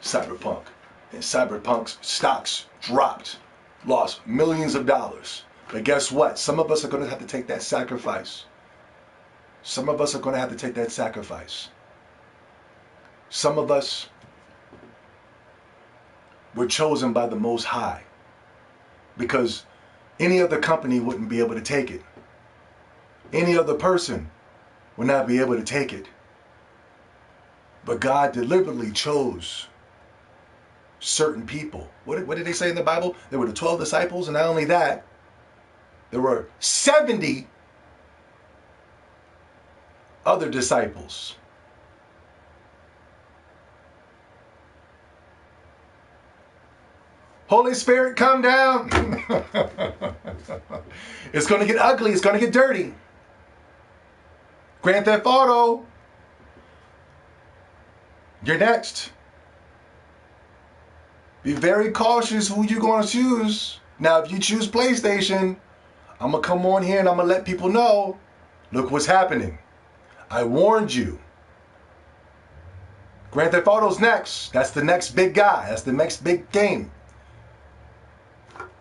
Cyberpunk. And Cyberpunk's stocks dropped, lost millions of dollars. But guess what? Some of us are going to have to take that sacrifice. Some of us are going to have to take that sacrifice. Some of us were chosen by the Most High because any other company wouldn't be able to take it. Any other person would not be able to take it. But God deliberately chose certain people. What did they say in the Bible? There were the 12 disciples, and not only that, there were 70 other disciples. Holy Spirit, come down. It's going to get ugly. It's going to get dirty. Grand Theft Auto. You're next. Be very cautious who you're going to choose. Now, if you choose PlayStation, I'm going to come on here and I'm going to let people know, look what's happening. I warned you. Grand Theft Auto's next. That's the next big guy. That's the next big game.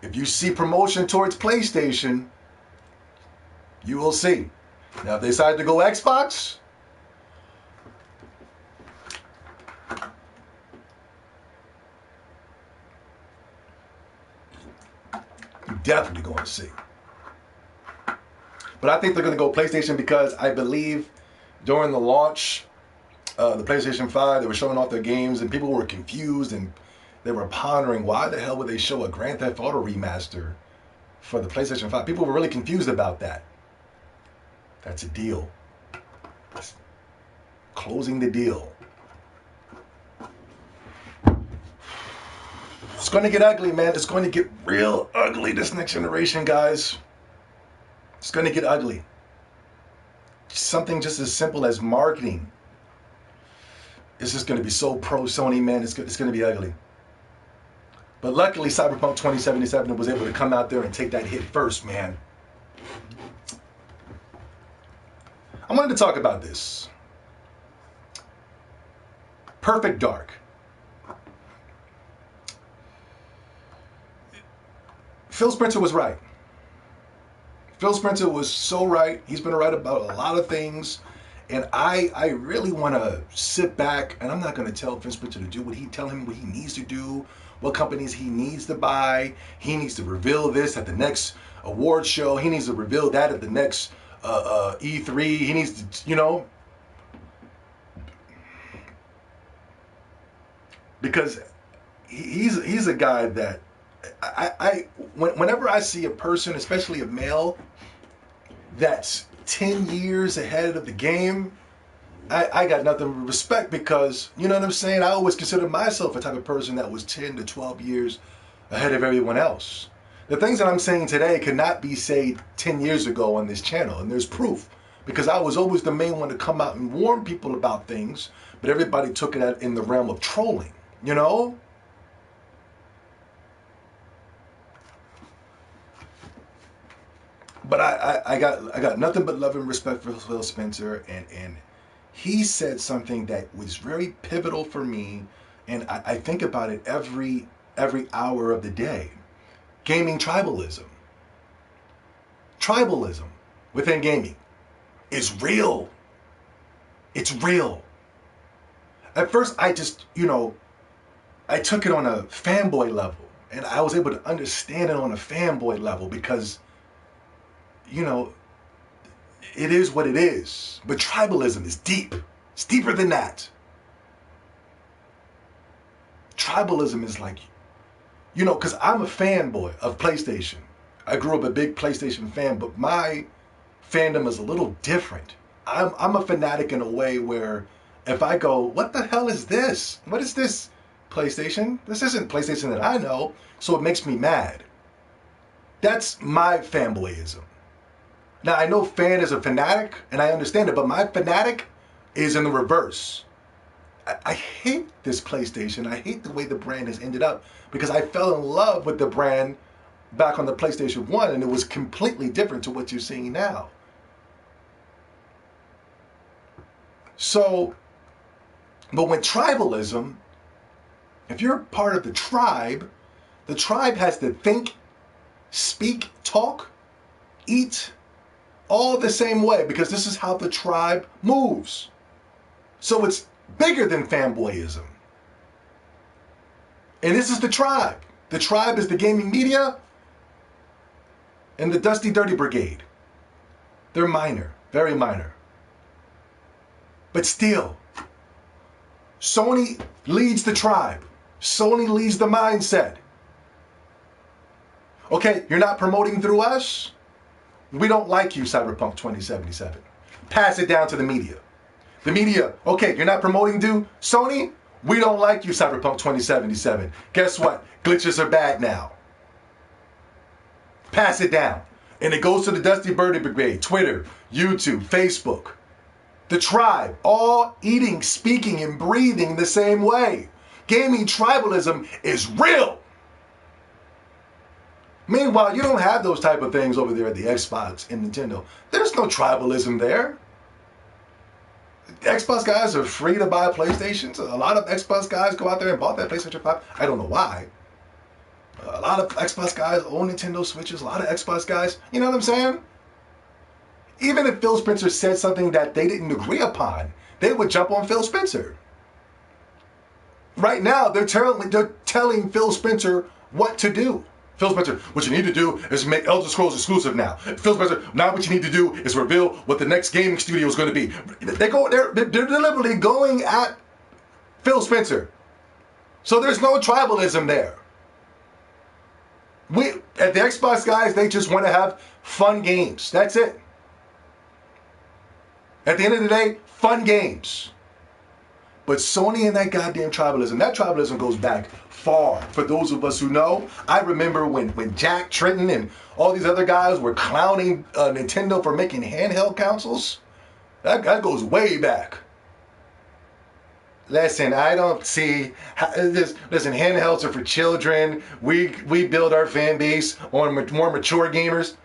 If you see promotion towards PlayStation, you will see. Now, if they decide to go Xbox, you're definitely going to see. But I think they're going to go PlayStation because I believe during the launch, the PlayStation 5, they were showing off their games and people were confused and they were pondering why the hell would they show a Grand Theft Auto remaster for the PlayStation 5. People were really confused about that. That's a deal. That's closing the deal. It's going to get ugly, man. It's going to get real ugly this next generation, guys. It's going to get ugly. Something just as simple as marketing. It's just going to be so pro Sony, man. It's going to be ugly. But luckily, Cyberpunk 2077 was able to come out there and take that hit first, man. I wanted to talk about this. Perfect Dark. Phil Spencer was right. Phil Spencer was so right. He's been right about a lot of things. And I really want to sit back, and I'm not going to tell Phil Spencer to do tell him what he needs to do, what companies he needs to buy. He needs to reveal this at the next award show. He needs to reveal that at the next E3. He needs to, because he's a guy that whenever I see a person, especially a male, that's 10 years ahead of the game, I got nothing but respect because, you know what I'm saying? I always consider myself a type of person that was 10 to 12 years ahead of everyone else. The things that I'm saying today could not be said 10 years ago on this channel, and there's proof. Because I was always the main one to come out and warn people about things, but everybody took it in the realm of trolling, you know? But I got nothing but love and respect for Phil Spencer, and he said something that was very pivotal for me, and I think about it every hour of the day. Gaming tribalism. Tribalism within gaming is real. It's real. At first, I just, I took it on a fanboy level, and I was able to understand it on a fanboy level because it is what it is. But tribalism is deep. It's deeper than that. Tribalism is like, because I'm a fanboy of PlayStation. I grew up a big PlayStation fan, but my fandom is a little different. I'm a fanatic in a way where if I go, what the hell is this? What is this PlayStation? This isn't PlayStation that I know, so it makes me mad. That's my fanboyism. Now, I know fan is a fanatic, and I understand it, but my fanatic is in the reverse. I hate this PlayStation. I hate the way the brand has ended up because I fell in love with the brand back on the PlayStation 1, and it was completely different to what you're seeing now. So, but with tribalism, if you're part of the tribe has to think, speak, talk, eat, all the same way because this is how the tribe moves. So it's bigger than fanboyism. And this is the tribe. The tribe is the gaming media and the Dusty Dirty Brigade. They're minor, very minor. But still, Sony leads the tribe. Sony leads the mindset. Okay, you're not promoting through us? We don't like you, Cyberpunk 2077. Pass it down to the media. The media, okay, you're not promoting through Sony? We don't like you, Cyberpunk 2077. Guess what? Glitches are bad now. Pass it down. And it goes to the Dusty Birdie Brigade, Twitter, YouTube, Facebook. The tribe, all eating, speaking, and breathing the same way. Gaming tribalism is real. Meanwhile, you don't have those type of things over there at the Xbox and Nintendo. There's no tribalism there. Xbox guys are free to buy PlayStations. A lot of Xbox guys go out there and bought that PlayStation 5. I don't know why. A lot of Xbox guys own Nintendo Switches. A lot of Xbox guys, you know what I'm saying? Even if Phil Spencer said something that they didn't agree upon, they would jump on Phil Spencer. Right now, they're telling Phil Spencer what to do. Phil Spencer, what you need to do is make Elder Scrolls exclusive now. Phil Spencer, now what you need to do is reveal what the next gaming studio is going to be. They're deliberately going at Phil Spencer. So there's no tribalism there. We at the Xbox guys, they just want to have fun games. That's it. At the end of the day, fun games. But Sony and that goddamn tribalism goes back far. For those of us who know, I remember when Jack Tritton and all these other guys were clowning Nintendo for making handheld consoles. That goes way back. Listen, I don't see listen, handhelds are for children. We build our fan base on more mature gamers.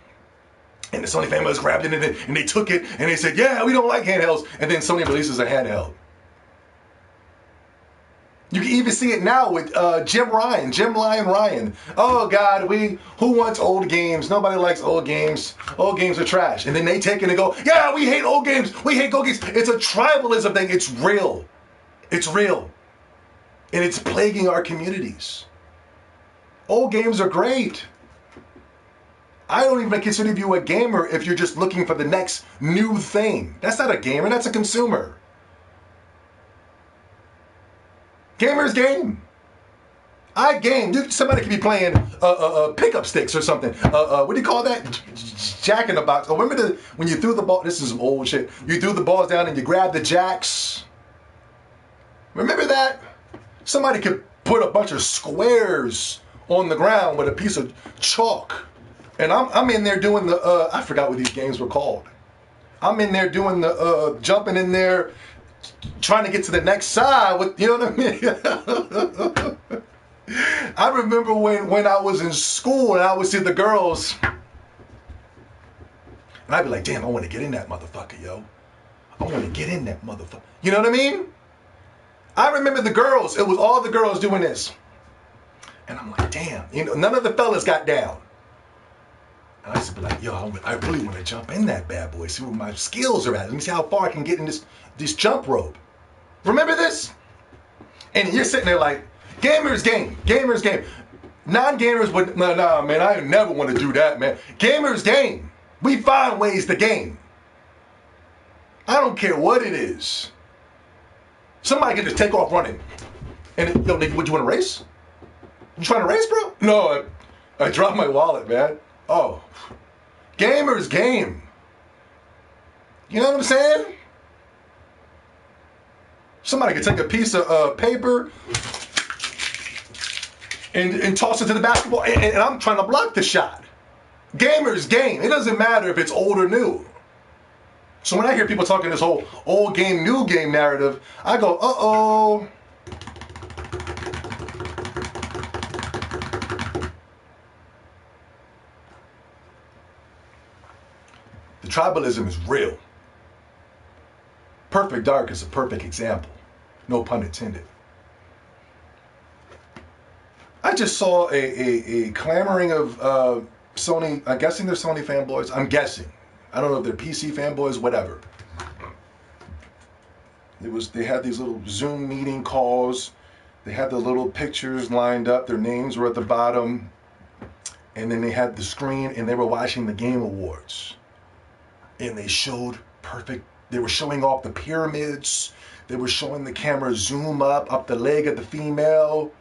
And the Sony fanboys grabbed it and they took it and they said, yeah, we don't like handhelds. And then Sony releases a handheld. You can even see it now with Jim Lion Ryan. Oh God, who wants old games? Nobody likes old games. Old games are trash. And then they take it and go, yeah, we hate old games. We hate old games. It's a tribalism thing. It's real. It's real. And it's plaguing our communities. Old games are great. I don't even consider you a gamer if you're just looking for the next new thing. That's not a gamer, that's a consumer. Gamers game. I game. Somebody could be playing pickup sticks or something. What do you call that? Jack in the box. Oh, remember when you threw the ball? This is some old shit. You threw the balls down and you grabbed the jacks. Remember that? Somebody could put a bunch of squares on the ground with a piece of chalk. And I'm in there doing the, I forgot what these games were called. I'm in there doing the, jumping in there, trying to get to the next side with, you know what I mean? I remember when I was in school and I would see the girls, and I'd be like, damn, I want to get in that motherfucker, yo. I want to get in that motherfucker. You know what I mean? I remember the girls, it was all the girls doing this. And I'm like, damn, you know, none of the fellas got down. And I used to be like, yo, I really want to jump in that bad boy, see where my skills are at. Let me see how far I can get in this jump rope. Remember this? And you're sitting there like, gamers game. Non-gamers would, nah, man, I never want to do that, man. Gamers game. We find ways to game. I don't care what it is. Somebody can just take off running. And, yo, nigga, would you want to race? You trying to race, bro? No, I dropped my wallet, man. Oh, gamers game. You know what I'm saying? Somebody could take a piece of paper and toss it to the basketball, and I'm trying to block the shot. Gamers game. It doesn't matter if it's old or new. So when I hear people talking this whole old game, new game narrative, I go, uh-oh. The tribalism is real. Perfect Dark is a perfect example. No pun intended. I just saw a clamoring of Sony, I'm guessing they're Sony fanboys. I'm guessing. I don't know if they're PC fanboys, whatever. They had these little Zoom meeting calls. They had the little pictures lined up. Their names were at the bottom. And then they had the screen and they were watching the Game Awards. And they showed they were showing off the pyramids. They were showing the camera zoom up the leg of the female.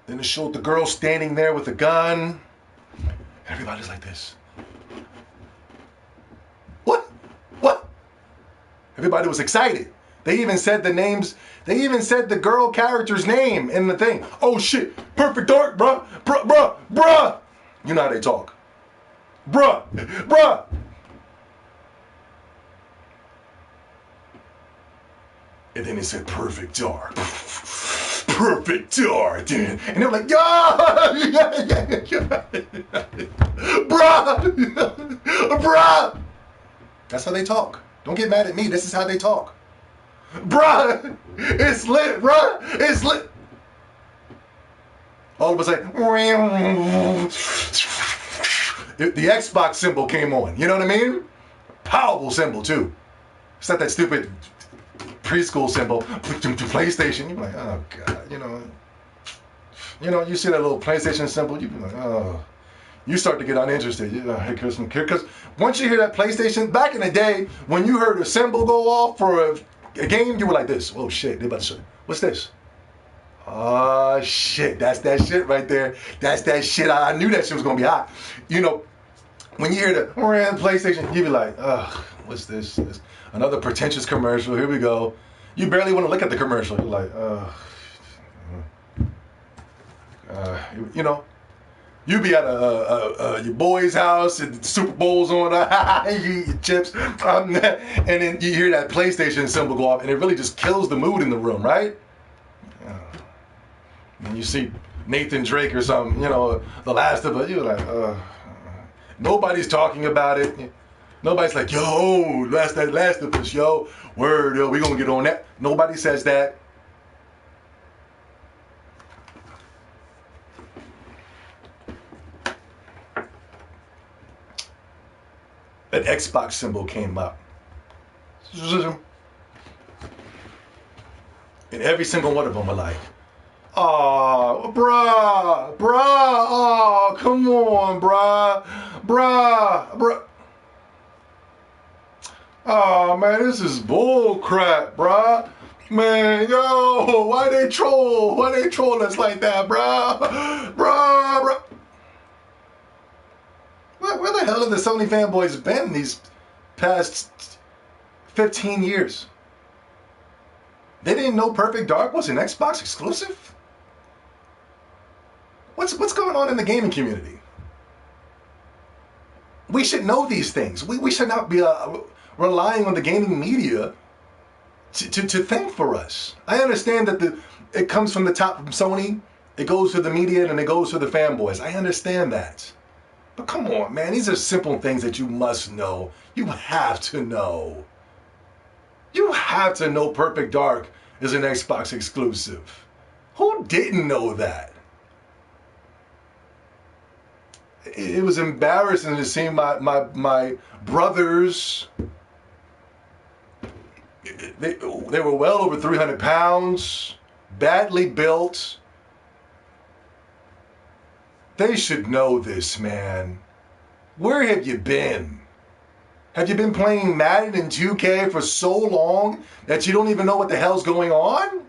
Then it showed the girl standing there with a gun. Everybody's like this. What? Everybody was excited. They even said the names. They even said the girl character's name in the thing. Oh shit, Perfect Dark, bruh. You know how they talk. Bruh. And then it said Perfect Dark. Perfect Dark, dude. And they were like, yeah. Bruh. That's how they talk. Don't get mad at me. This is how they talk. Bruh, it's lit, bruh. It's lit. All of a sudden, the Xbox symbol came on. You know what I mean? Powerful symbol, too. It's not that stupid preschool symbol. PlayStation. You're like, oh, God. You know, you see that little PlayStation symbol, you be like, oh. You start to get uninterested. Because once you hear that PlayStation, back in the day, when you heard a symbol go off for a game, you were like this. Oh, shit. They about to show. What's this? Oh, shit. That's that shit right there. That's that shit. I knew that shit was going to be hot. You know, when you hear the PlayStation, you be like, ugh, what's this? Another pretentious commercial. Here we go. You barely want to look at the commercial. You're like, ugh. You know, you be at your boy's house and the Super Bowl's on, you eat your chips, and then you hear that PlayStation symbol go off, and it really just kills the mood in the room, right? And you see Nathan Drake or something, you know, The Last of Us, you're like, nobody's talking about it. Nobody's like, yo, Last of Us, yo, word, yo, we gonna get on that. Nobody says that. An Xbox symbol came up. And every single one of them were like, oh, bruh, oh, come on, bruh. Oh, man, this is bull crap, bruh. Man, yo, why they troll? Why they troll us like that, bruh? Where the hell have the Sony fanboys been these past 15 years? They didn't know Perfect Dark was an Xbox exclusive? What's going on in the gaming community? We should know these things. We should not be relying on the gaming media to think for us. I understand that it comes from the top from Sony, it goes to the media, and it goes to the fanboys. I understand that. But come on, man, these are simple things that you must know. You have to know. You have to know Perfect Dark is an Xbox exclusive. Who didn't know that? It was embarrassing to see my brothers. They were well over 300 pounds, badly built. They should know this, man. Where have you been? Have you been playing Madden and 2K for so long that you don't even know what the hell's going on?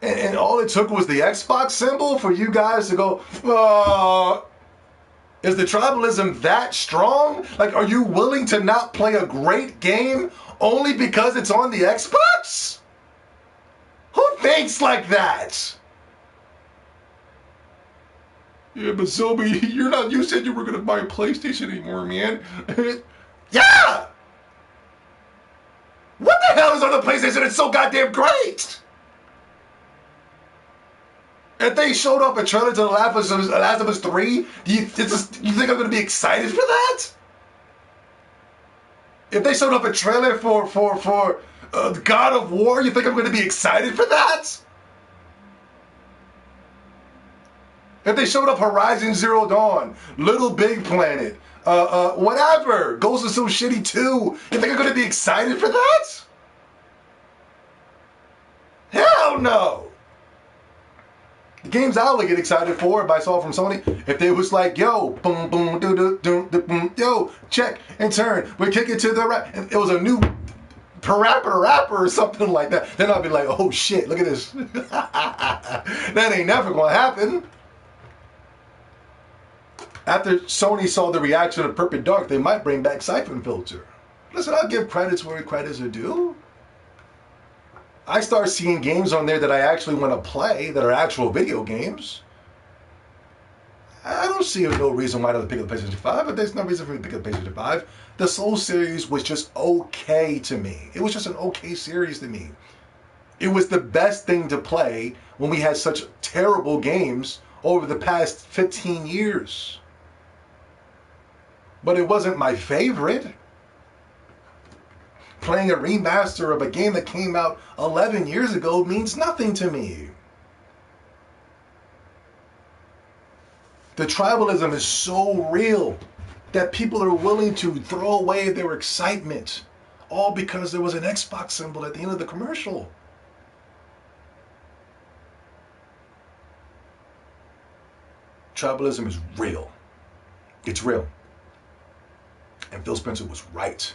And all it took was the Xbox symbol for you guys to go, is the tribalism that strong? Like, are you willing to not play a great game only because it's on the Xbox? Who thinks like that? Yeah, but Zobi, you said you were going to buy a PlayStation anymore, man. Yeah! What the hell is on the PlayStation that's so goddamn great? If they showed up a trailer to The Last of Us 3, do you think I'm going to be excited for that? If they showed up a trailer for God of War, you think I'm going to be excited for that? If they showed up Horizon Zero Dawn, Little Big Planet, whatever, Ghost of So Shitty 2, you think I'm going to be excited for that? Hell no! The games I would get excited for if I saw from Sony, if they was like, yo, boom, boom, do, do, do, do, boom, yo, check and turn, we kick it to the right, and it was a new rapper or something like that, then I'd be like, oh shit, look at this. That ain't never gonna happen. After Sony saw the reaction of Perfect Dark, they might bring back Siphon Filter. Listen, I'll give credits where credits are due. I start seeing games on there that I actually want to play that are actual video games. I don't see no reason why not to pick up the PlayStation 5, but there's no reason for me to pick up the PlayStation 5. The Soul series was just okay to me. It was just an okay series to me. It was the best thing to play when we had such terrible games over the past 15 years. But it wasn't my favorite. playing a remaster of a game that came out 11 years ago means nothing to me. The tribalism is so real that people are willing to throw away their excitement, all because there was an Xbox symbol at the end of the commercial. Tribalism is real. It's real. And Phil Spencer was right.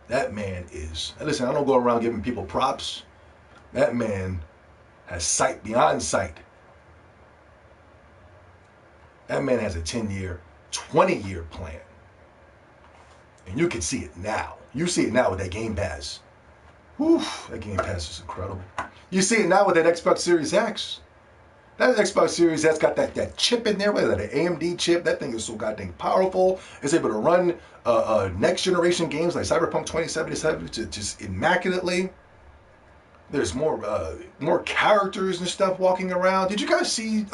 That man is, and listen, I don't go around giving people props. That man has sight beyond sight. That man has a 10-year, 20-year plan. And you can see it now. You see it now with that Game Pass. Whew, that Game Pass is incredible. You see it now with that Xbox Series X. That Xbox Series X got that chip in there, that AMD chip. That thing is so goddamn powerful. It's able to run next generation games like Cyberpunk 2077 just immaculately. There's more characters and stuff walking around. Did you guys see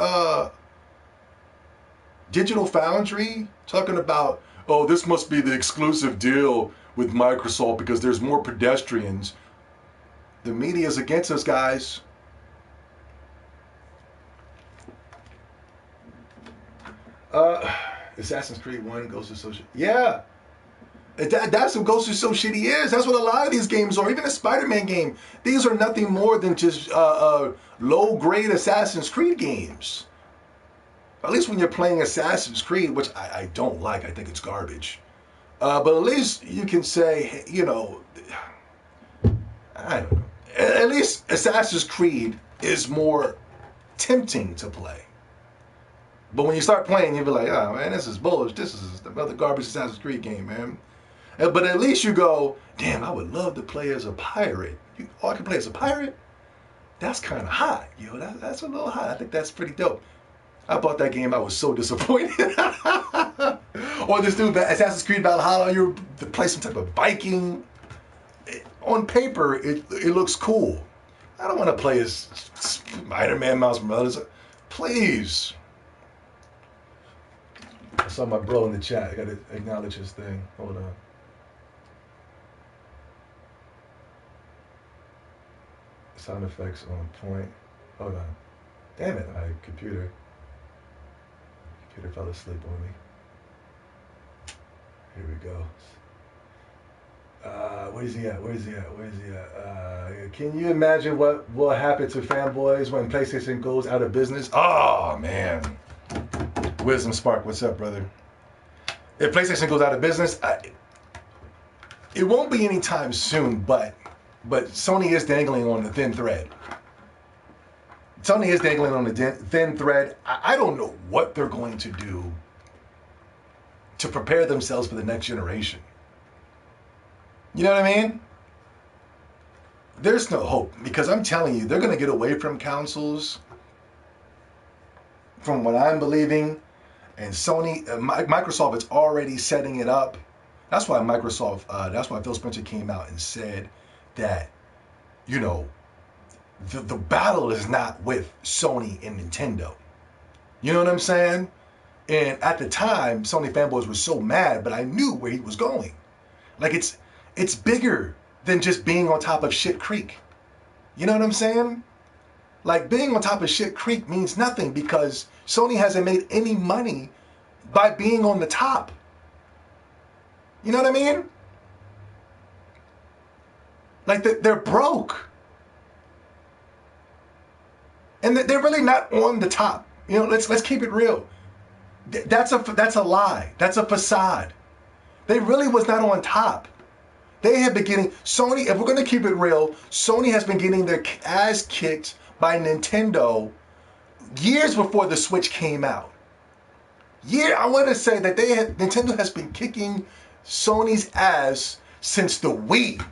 Digital Foundry talking about, oh, this must be the exclusive deal with Microsoft because there's more pedestrians? The media's against us, guys. Assassin's Creed 1, Ghost of Tsushima. Yeah. That's what Ghost of Tsushima is. That's what a lot of these games are. Even a Spider-Man game. These are nothing more than just low-grade Assassin's Creed games. At least when you're playing Assassin's Creed, which I don't like. I think it's garbage. But at least you can say, you know, I don't know. At least Assassin's Creed is more tempting to play. But when you start playing, you'll be like, oh, man, this is bullshit. This is another garbage Assassin's Creed game, man. But at least you go, damn, I would love to play as a pirate. I can play as a pirate? That's kind of hot. Yo, that's a little hot. I think that's pretty dope. I bought that game. I was so disappointed. Or this dude, Assassin's Creed Valhalla, you play some type of Viking. On paper, it looks cool. I don't want to play as Spider-Man, Miles Morales. Please. I saw my bro in the chat. I got to acknowledge his thing. Hold on. Sound effects on point. Hold on. Damn it, my computer. Computer fell asleep on me. Here we go. Where's he at? Can you imagine what will happen to fanboys when PlayStation goes out of business? Oh, man. Wisdom Spark, what's up, brother? If PlayStation goes out of business, it won't be anytime soon, but Sony is dangling on the thin thread. Sony is dangling on the thin thread. I don't know what they're going to do to prepare themselves for the next generation. You know what I mean? There's no hope, because I'm telling you, they're going to get away from consoles, from what I'm believing. And Sony, Microsoft is already setting it up. That's why that's why Phil Spencer came out and said that, you know, the battle is not with Sony and Nintendo. You know what I'm saying? And at the time, Sony fanboys were so mad, but I knew where he was going. Like, it's bigger than just being on top of Shit Creek. You know what I'm saying? Like, being on top of Shit Creek means nothing because Sony hasn't made any money by being on the top. You know what I mean? Like, they're broke. And they're really not on the top. You know, let's keep it real. That's a lie. That's a facade. They really was not on top. They have been getting, Sony, if we're going to keep it real, Sony has been getting their ass kicked by Nintendo years before the Switch came out. I want to say that Nintendo has been kicking Sony's ass since the Wii.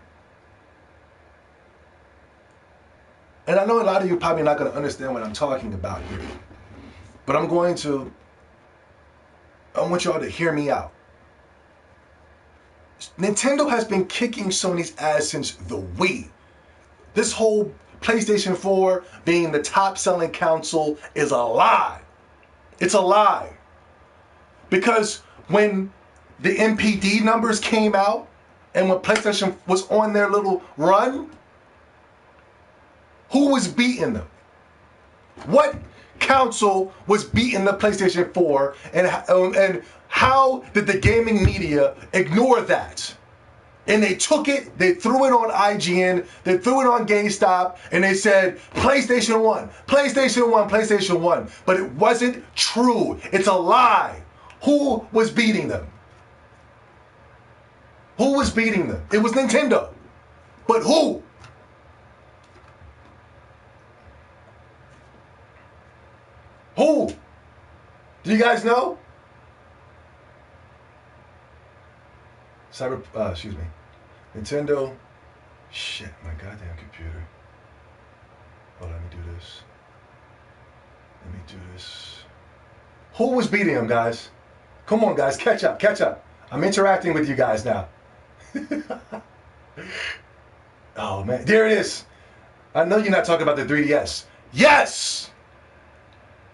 And I know a lot of you probably not going to understand what I'm talking about here. But I want y'all to hear me out. Nintendo has been kicking Sony's ass since the Wii. This whole PlayStation 4 being the top selling console is a lie. It's a lie. Because when the MPD numbers came out, And when PlayStation was on their little run, who was beating them? What console was beating the PlayStation 4, and how did the gaming media ignore that? And they took it, they threw it on IGN, they threw it on GameStop, and they said, PlayStation 1, PlayStation 1, PlayStation 1. But it wasn't true. It's a lie. Who was beating them? Who was beating them? It was Nintendo. But who? Who? Do you guys know? Excuse me. Nintendo. Shit, my goddamn computer. Hold on, let me do this. Let me do this. Who was beating them, guys? Come on, guys, catch up, catch up. I'm interacting with you guys now. Oh, man. There it is. I know you're not talking about the 3DS. Yes!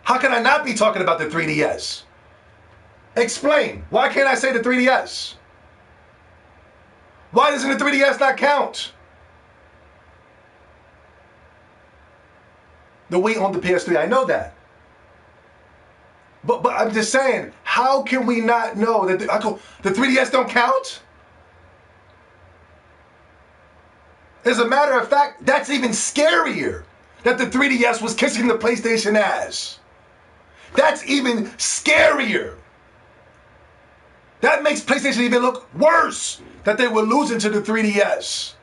How can I not be talking about the 3DS? Explain. Why can't I say the 3DS? Why doesn't the 3DS not count? The Wii owned the PS3, I know that. But I'm just saying, how can we not know that the 3DS don't count? As a matter of fact, that's even scarier, that the 3DS was kissing the PlayStation ass. That's even scarier. That makes PlayStation even look worse, that they were losing to the 3DS.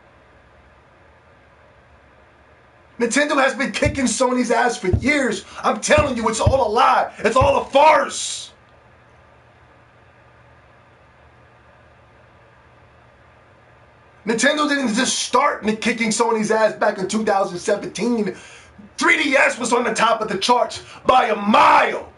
Nintendo has been kicking Sony's ass for years. I'm telling you, it's all a lie. It's all a farce. Nintendo didn't just start kicking Sony's ass back in 2017. 3DS was on the top of the charts by a mile.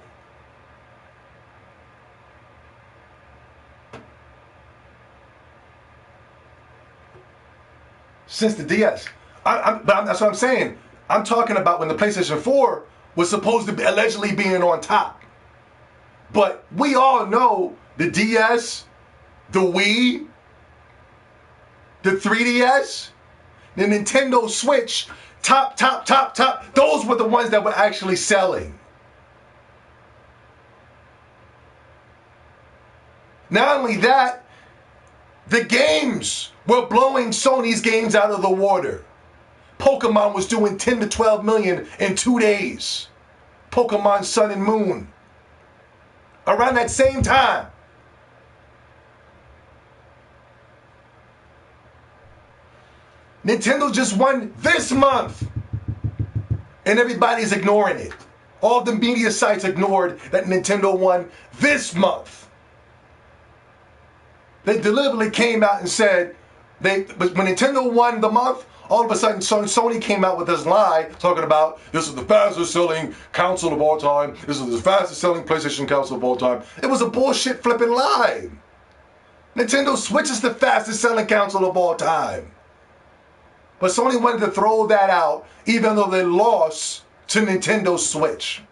Since the DS. That's what I'm saying. I'm talking about when the PlayStation 4 was supposed to be allegedly being on top. But we all know the DS, the Wii, the 3DS, the Nintendo Switch, top. Those were the ones that were actually selling. Not only that, the games were blowing Sony's games out of the water. Pokemon was doing 10 to 12 million in 2 days. Pokemon Sun and Moon. Around that same time. Nintendo just won this month. And everybody's ignoring it. All the media sites ignored that Nintendo won this month. They deliberately came out and said, but when Nintendo won the month, all of a sudden Sony came out with this lie talking about this is the fastest selling console of all time. This is the fastest selling PlayStation console of all time. It was a bullshit flipping lie. Nintendo Switch is the fastest selling console of all time. But Sony wanted to throw that out even though they lost to Nintendo Switch.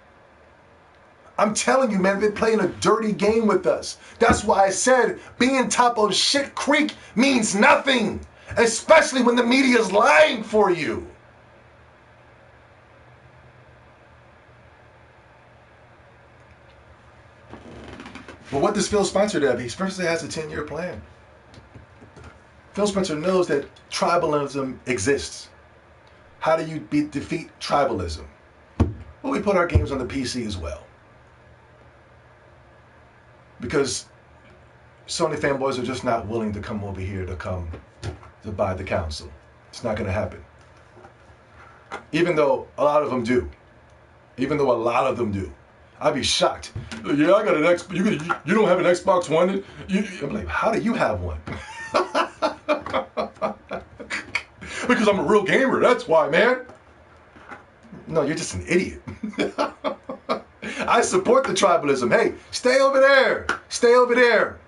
I'm telling you, man, they're playing a dirty game with us. That's why I said being top of shit creek means nothing, especially when the media is lying for you. But what does Phil Spencer do? He first has a 10-year plan. Phil Spencer knows that tribalism exists. How do you defeat tribalism? Well, we put our games on the PC as well. Because Sony fanboys are just not willing to come over here to buy the console. It's not going to happen. Even though a lot of them do. I'd be shocked. Yeah, I got an X. You don't have an Xbox One? I'm like, how do you have one? Because I'm a real gamer. That's why, man. No, you're just an idiot. I support the tribalism. Hey, stay over there. Stay over there.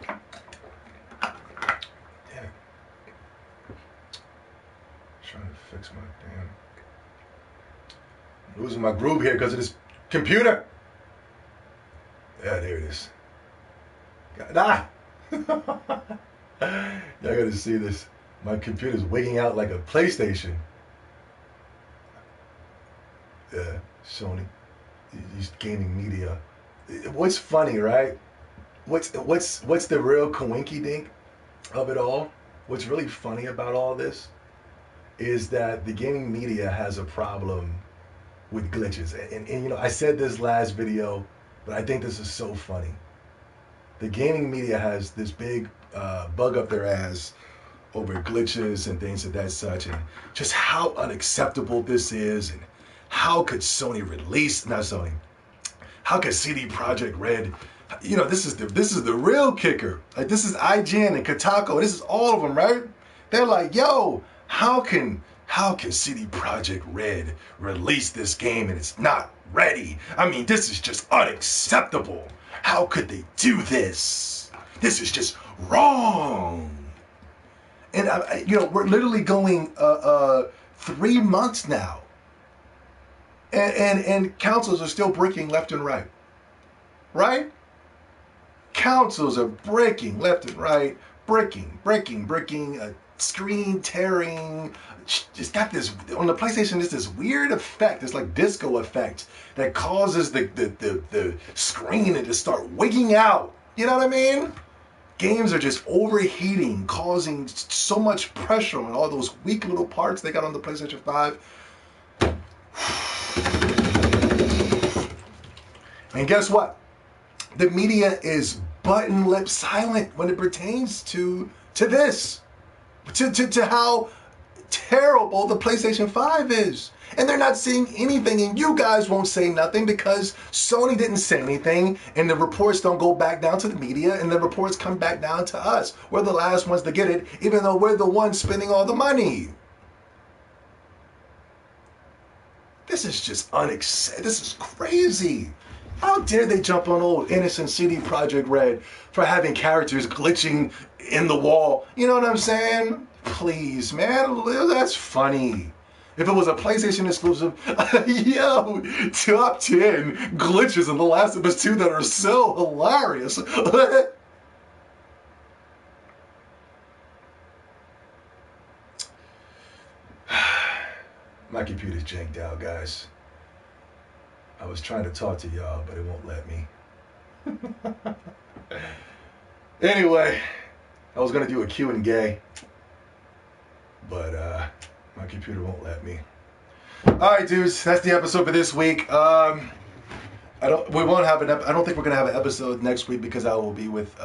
Damn it. Trying to fix my damn Losing my groove here because of this computer. Yeah, there it is. Ah! Y'all gotta see this. My computer's wigging out like a PlayStation. Yeah, Sony. These gaming media. What's funny, right? What's the real coinky dink of it all? What's really funny about all this is that the gaming media has a problem with glitches. And you know, I said this last video, but I think this is so funny. The gaming media has this big bug up their ass over glitches and things of that such, and just how unacceptable this is, and how could Sony release, not Sony, how could CD Projekt Red, you know, this is the real kicker. Like, this is IGN and Kotaku, this is all of them, right? They're like, yo, how can CD Projekt Red release this game and it's not ready? I mean, this is just unacceptable. How could they do this? This is just wrong. And you know, we're literally going 3 months now, and councils are still breaking left and right. Right? Councils are breaking left and right, breaking, screen tearing. It's got this, on the PlayStation, there's this weird effect, this like disco effect that causes the screen to just start wigging out. You know what I mean? Games are just overheating, causing so much pressure on all those weak little parts they got on the PlayStation 5. And guess what? The media is button lip silent when it pertains to this, to how terrible the PlayStation 5 is. And they're not saying anything, and you guys won't say nothing because Sony didn't say anything, and the reports don't go back down to the media, and the reports come back down to us. We're the last ones to get it, even though we're the ones spending all the money. This is just unacceptable. This is crazy. How dare they jump on old innocent CD Projekt Red for having characters glitching in the wall? You know what I'm saying? Please, man, that's funny. If it was a PlayStation exclusive, yo, top 10 glitches in The Last of Us 2 that are so hilarious. My computer's janked out, guys. I was trying to talk to y'all, but it won't let me. Anyway, I was gonna do a Q&A, but my computer won't let me. All right, dudes, that's the episode for this week. I don't think we're gonna have an episode next week because I will be with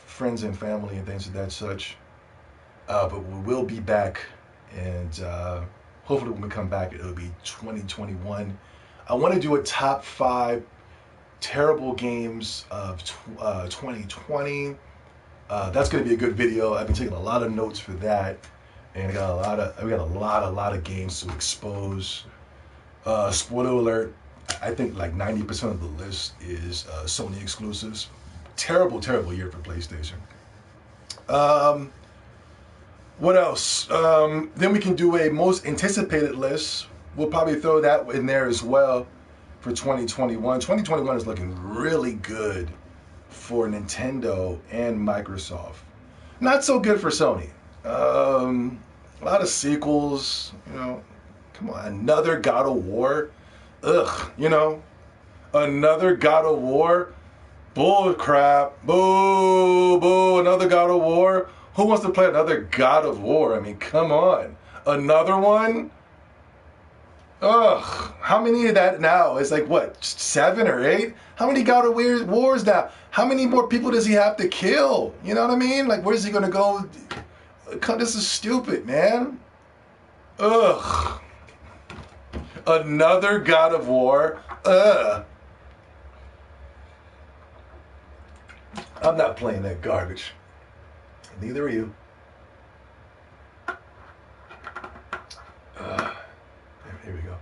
friends and family and things of that such. But we will be back, and hopefully when we come back, it'll be 2021. I want to do a top 5 terrible games of 2020. That's going to be a good video. I've been taking a lot of notes for that, and we got a lot of games to expose. Spoiler alert: I think like 90% of the list is Sony exclusives. Terrible year for PlayStation. What else? Then we can do a most anticipated list. We'll probably throw that in there as well for 2021. 2021 is looking really good for Nintendo and Microsoft. Not so good for Sony. A lot of sequels, you know. Come on, another God of War. Ugh, you know. Another God of War. Bull crap. Boo, another God of War. Who wants to play another God of War? I mean, come on. Another one? Ugh. How many of that now? It's like, what, 7 or 8? How many God of Wars now? How many more people does he have to kill? You know what I mean? Like, where's he going to go? This is stupid, man. Ugh. Another God of War? Ugh. I'm not playing that garbage. Neither are you. Here we go.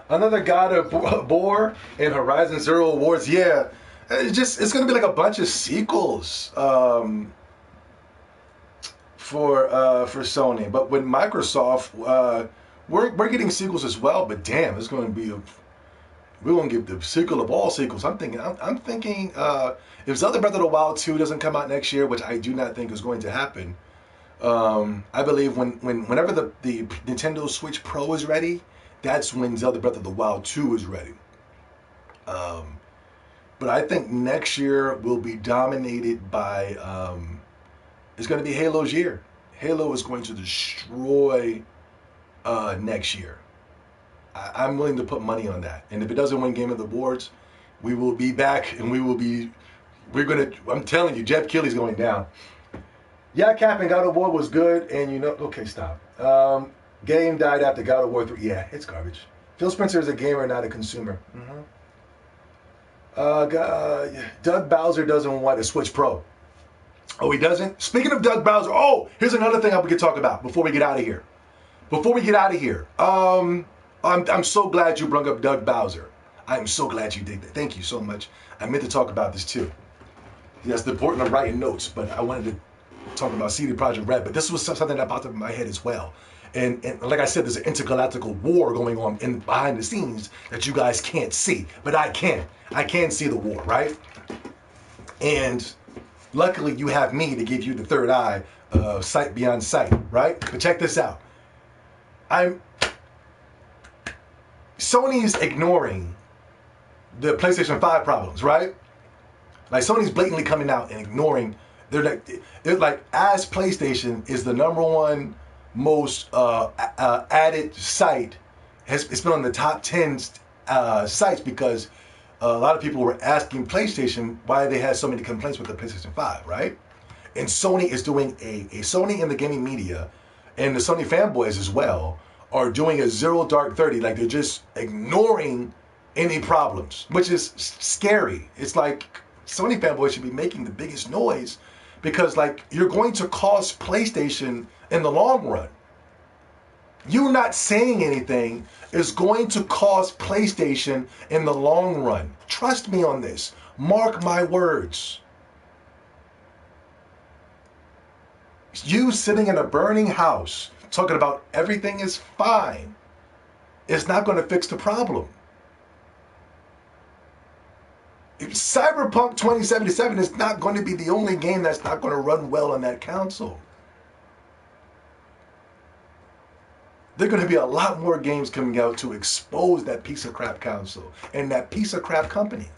Another God of War in Horizon Zero Wars. Yeah, it's gonna be like a bunch of sequels for Sony. But with Microsoft, we're getting sequels as well, but damn, it's going to be we're going to get the sequel of all sequels. I'm thinking if Zelda Breath of the Wild 2 doesn't come out next year, which I do not think is going to happen, I believe whenever the Nintendo Switch Pro is ready, that's when Zelda Breath of the Wild 2 is ready. But I think next year will be dominated by it's going to be Halo's year. Halo is going to destroy next year. I'm willing to put money on that. And if it doesn't win Game of the Awards, we will be back and I'm telling you, Jeff Keighley's going down. Yeah, Cap and God of War was good, and okay, stop. Game died after God of War 3. Yeah, it's garbage. Phil Spencer is a gamer, not a consumer. Doug Bowser doesn't want a Switch Pro. Oh, he doesn't? Speaking of Doug Bowser, here's another thing we could talk about before we get out of here. I'm so glad you brought up Doug Bowser. I am so glad you did that. Thank you so much. I meant to talk about this too. Yes, the importance of writing notes, but I wanted to talk about CD Projekt Red, but this was something that popped up in my head as well. And like I said, there's an intergalactical war going on behind the scenes that you guys can't see, but I can. I can see the war, right? And luckily, you have me to give you the third eye, sight beyond sight, right? But check this out. Sony's ignoring the PlayStation 5 problems, right? Like Sony's blatantly coming out and ignoring. They're like as PlayStation is the number one most added site. It's been on the top 10 sites because a lot of people were asking PlayStation why they had so many complaints with the PlayStation 5, right? And Sony is doing Sony in the gaming media, and the Sony fanboys as well are doing a zero dark 30. Like they're just ignoring any problems, which is scary. It's like Sony fanboys should be making the biggest noise because like you're going to cost PlayStation in the long run. You not saying anything is going to cost PlayStation in the long run. Trust me on this. Mark my words. You sitting in a burning house talking about everything is fine, it's not going to fix the problem. Cyberpunk 2077 is not going to be the only game that's not going to run well on that console. There are going to be a lot more games coming out to expose that piece of crap console and that piece of crap company.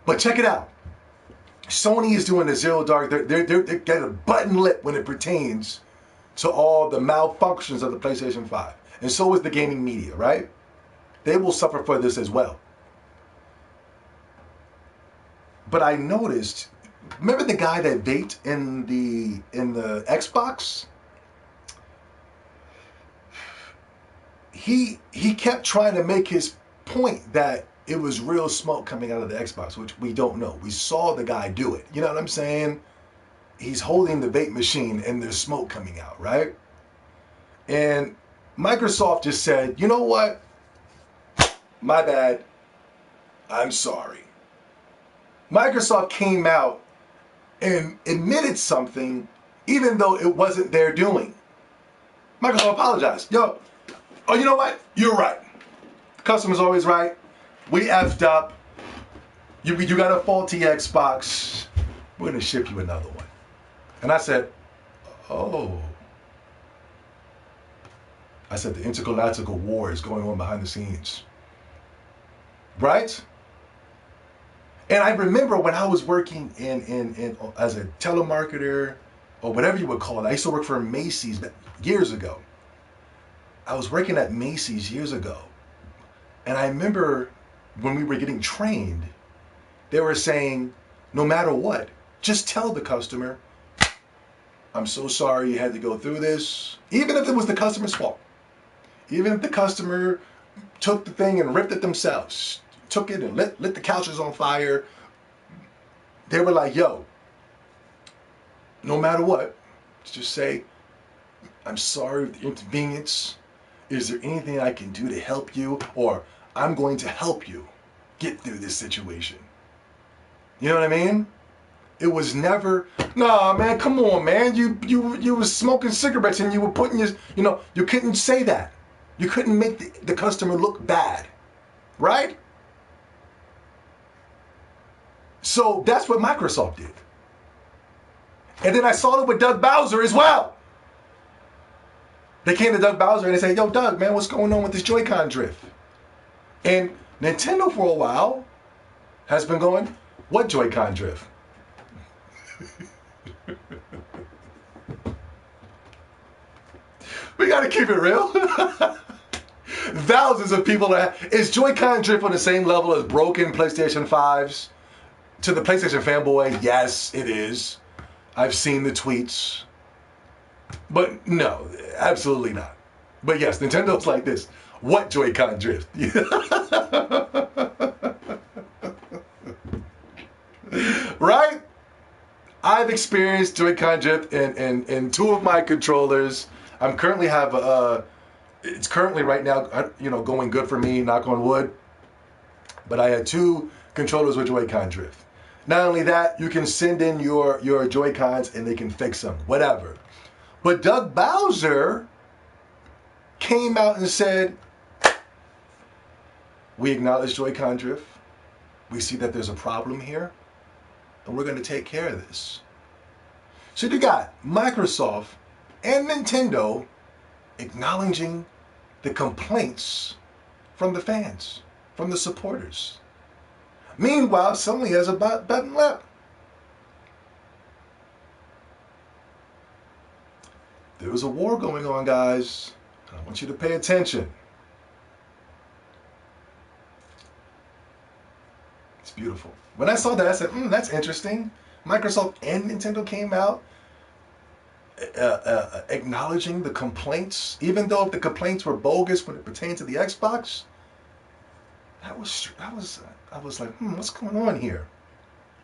But check it out. Sony is doing a zero dark. They're getting a button lip when it pertains to all the malfunctions of the PlayStation 5. And so is the gaming media, right? They will suffer for this as well. But I noticed, remember the guy that vaped in the Xbox? He kept trying to make his point that it was real smoke coming out of the Xbox, which we don't know. We saw the guy do it. You know what I'm saying? He's holding the vape machine and there's smoke coming out, right? And Microsoft just said, you know what? My bad. I'm sorry. Microsoft came out and admitted something even though it wasn't their doing. Microsoft apologized. You know what? You're right. The customer's always right. We effed up. You got a faulty Xbox. We're going to ship you another one. And I said, oh. I said, the intergalactical war is going on behind the scenes. Right? And I remember when I was working in as a telemarketer, or whatever you would call it. I used to work for Macy's years ago. I was working at Macy's years ago. And I remember when we were getting trained, they were saying, no matter what, just tell the customer, I'm so sorry you had to go through this. Even if it was the customer's fault. Even if the customer took the thing and ripped it themselves, took it and lit the couches on fire, they were like, yo, no matter what, just say, I'm sorry for the inconvenience. Is there anything I can do to help you? Or I'm going to help you get through this situation. You know what I mean? It was never, nah, man, come on, man. You was smoking cigarettes and you were putting your, you couldn't say that. You couldn't make the customer look bad, right? So that's what Microsoft did. And then I saw it with Doug Bowser as well. They came to Doug Bowser and they said, yo, Doug, man, what's going on with this Joy-Con drift? And Nintendo for a while has been going, what Joy-Con drift? We gotta keep it real. Thousands of people is Joy-Con drift on the same level as broken PlayStation 5s? To the PlayStation fanboy, yes, it is. I've seen the tweets. But no, absolutely not. But yes, Nintendo's like this. What Joy-Con drift? Right? I've experienced Joy-Con drift in two of my controllers. I'm currently it's currently right now, going good for me, knock on wood. But I had two controllers with Joy-Con drift. Not only that, you can send in your Joy-Cons and they can fix them, whatever. But Doug Bowser came out and said, we acknowledge Joy-Con drift. We see that there's a problem here, and we're going to take care of this. So you got Microsoft and Nintendo acknowledging the complaints from the fans, from the supporters. Meanwhile, Sony has a button left. There was a war going on, guys. I want you to pay attention. It's beautiful. When I saw that, I said, that's interesting. Microsoft and Nintendo came out acknowledging the complaints, even though if the complaints were bogus when it pertained to the Xbox. I was like, what's going on here?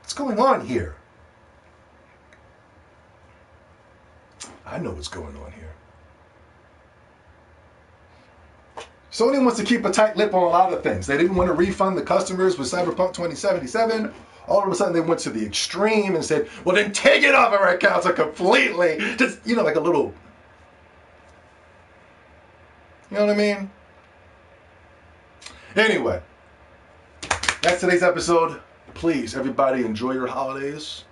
What's going on here? I know what's going on here. Sony wants to keep a tight lip on a lot of things. They didn't want to refund the customers with Cyberpunk 2077. All of a sudden, they went to the extreme and said, well, then take it off our accounts completely. Just, like a little, you know what I mean? Anyway, that's today's episode. Please, everybody, enjoy your holidays.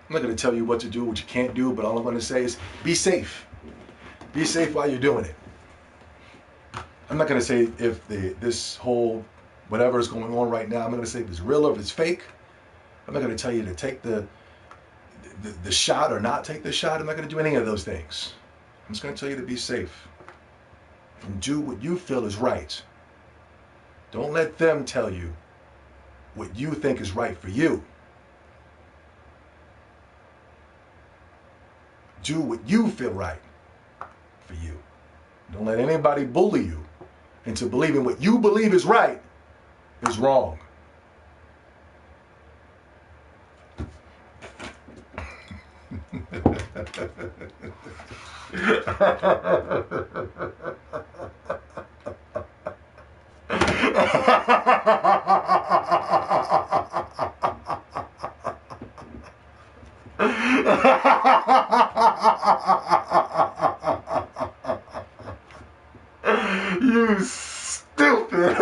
I'm not going to tell you what to do, what you can't do, but all I'm going to say is be safe. Be safe while you're doing it. I'm not going to say if this whole whatever is going on right now, I'm not going to say if it's real or if it's fake. I'm not going to tell you to take the shot or not take the shot. I'm not going to do any of those things. I'm just going to tell you to be safe and do what you feel is right. Don't let them tell you what you think is right for you. Do what you feel right for you. Don't let anybody bully you into believing what you believe is right is wrong. You stupid.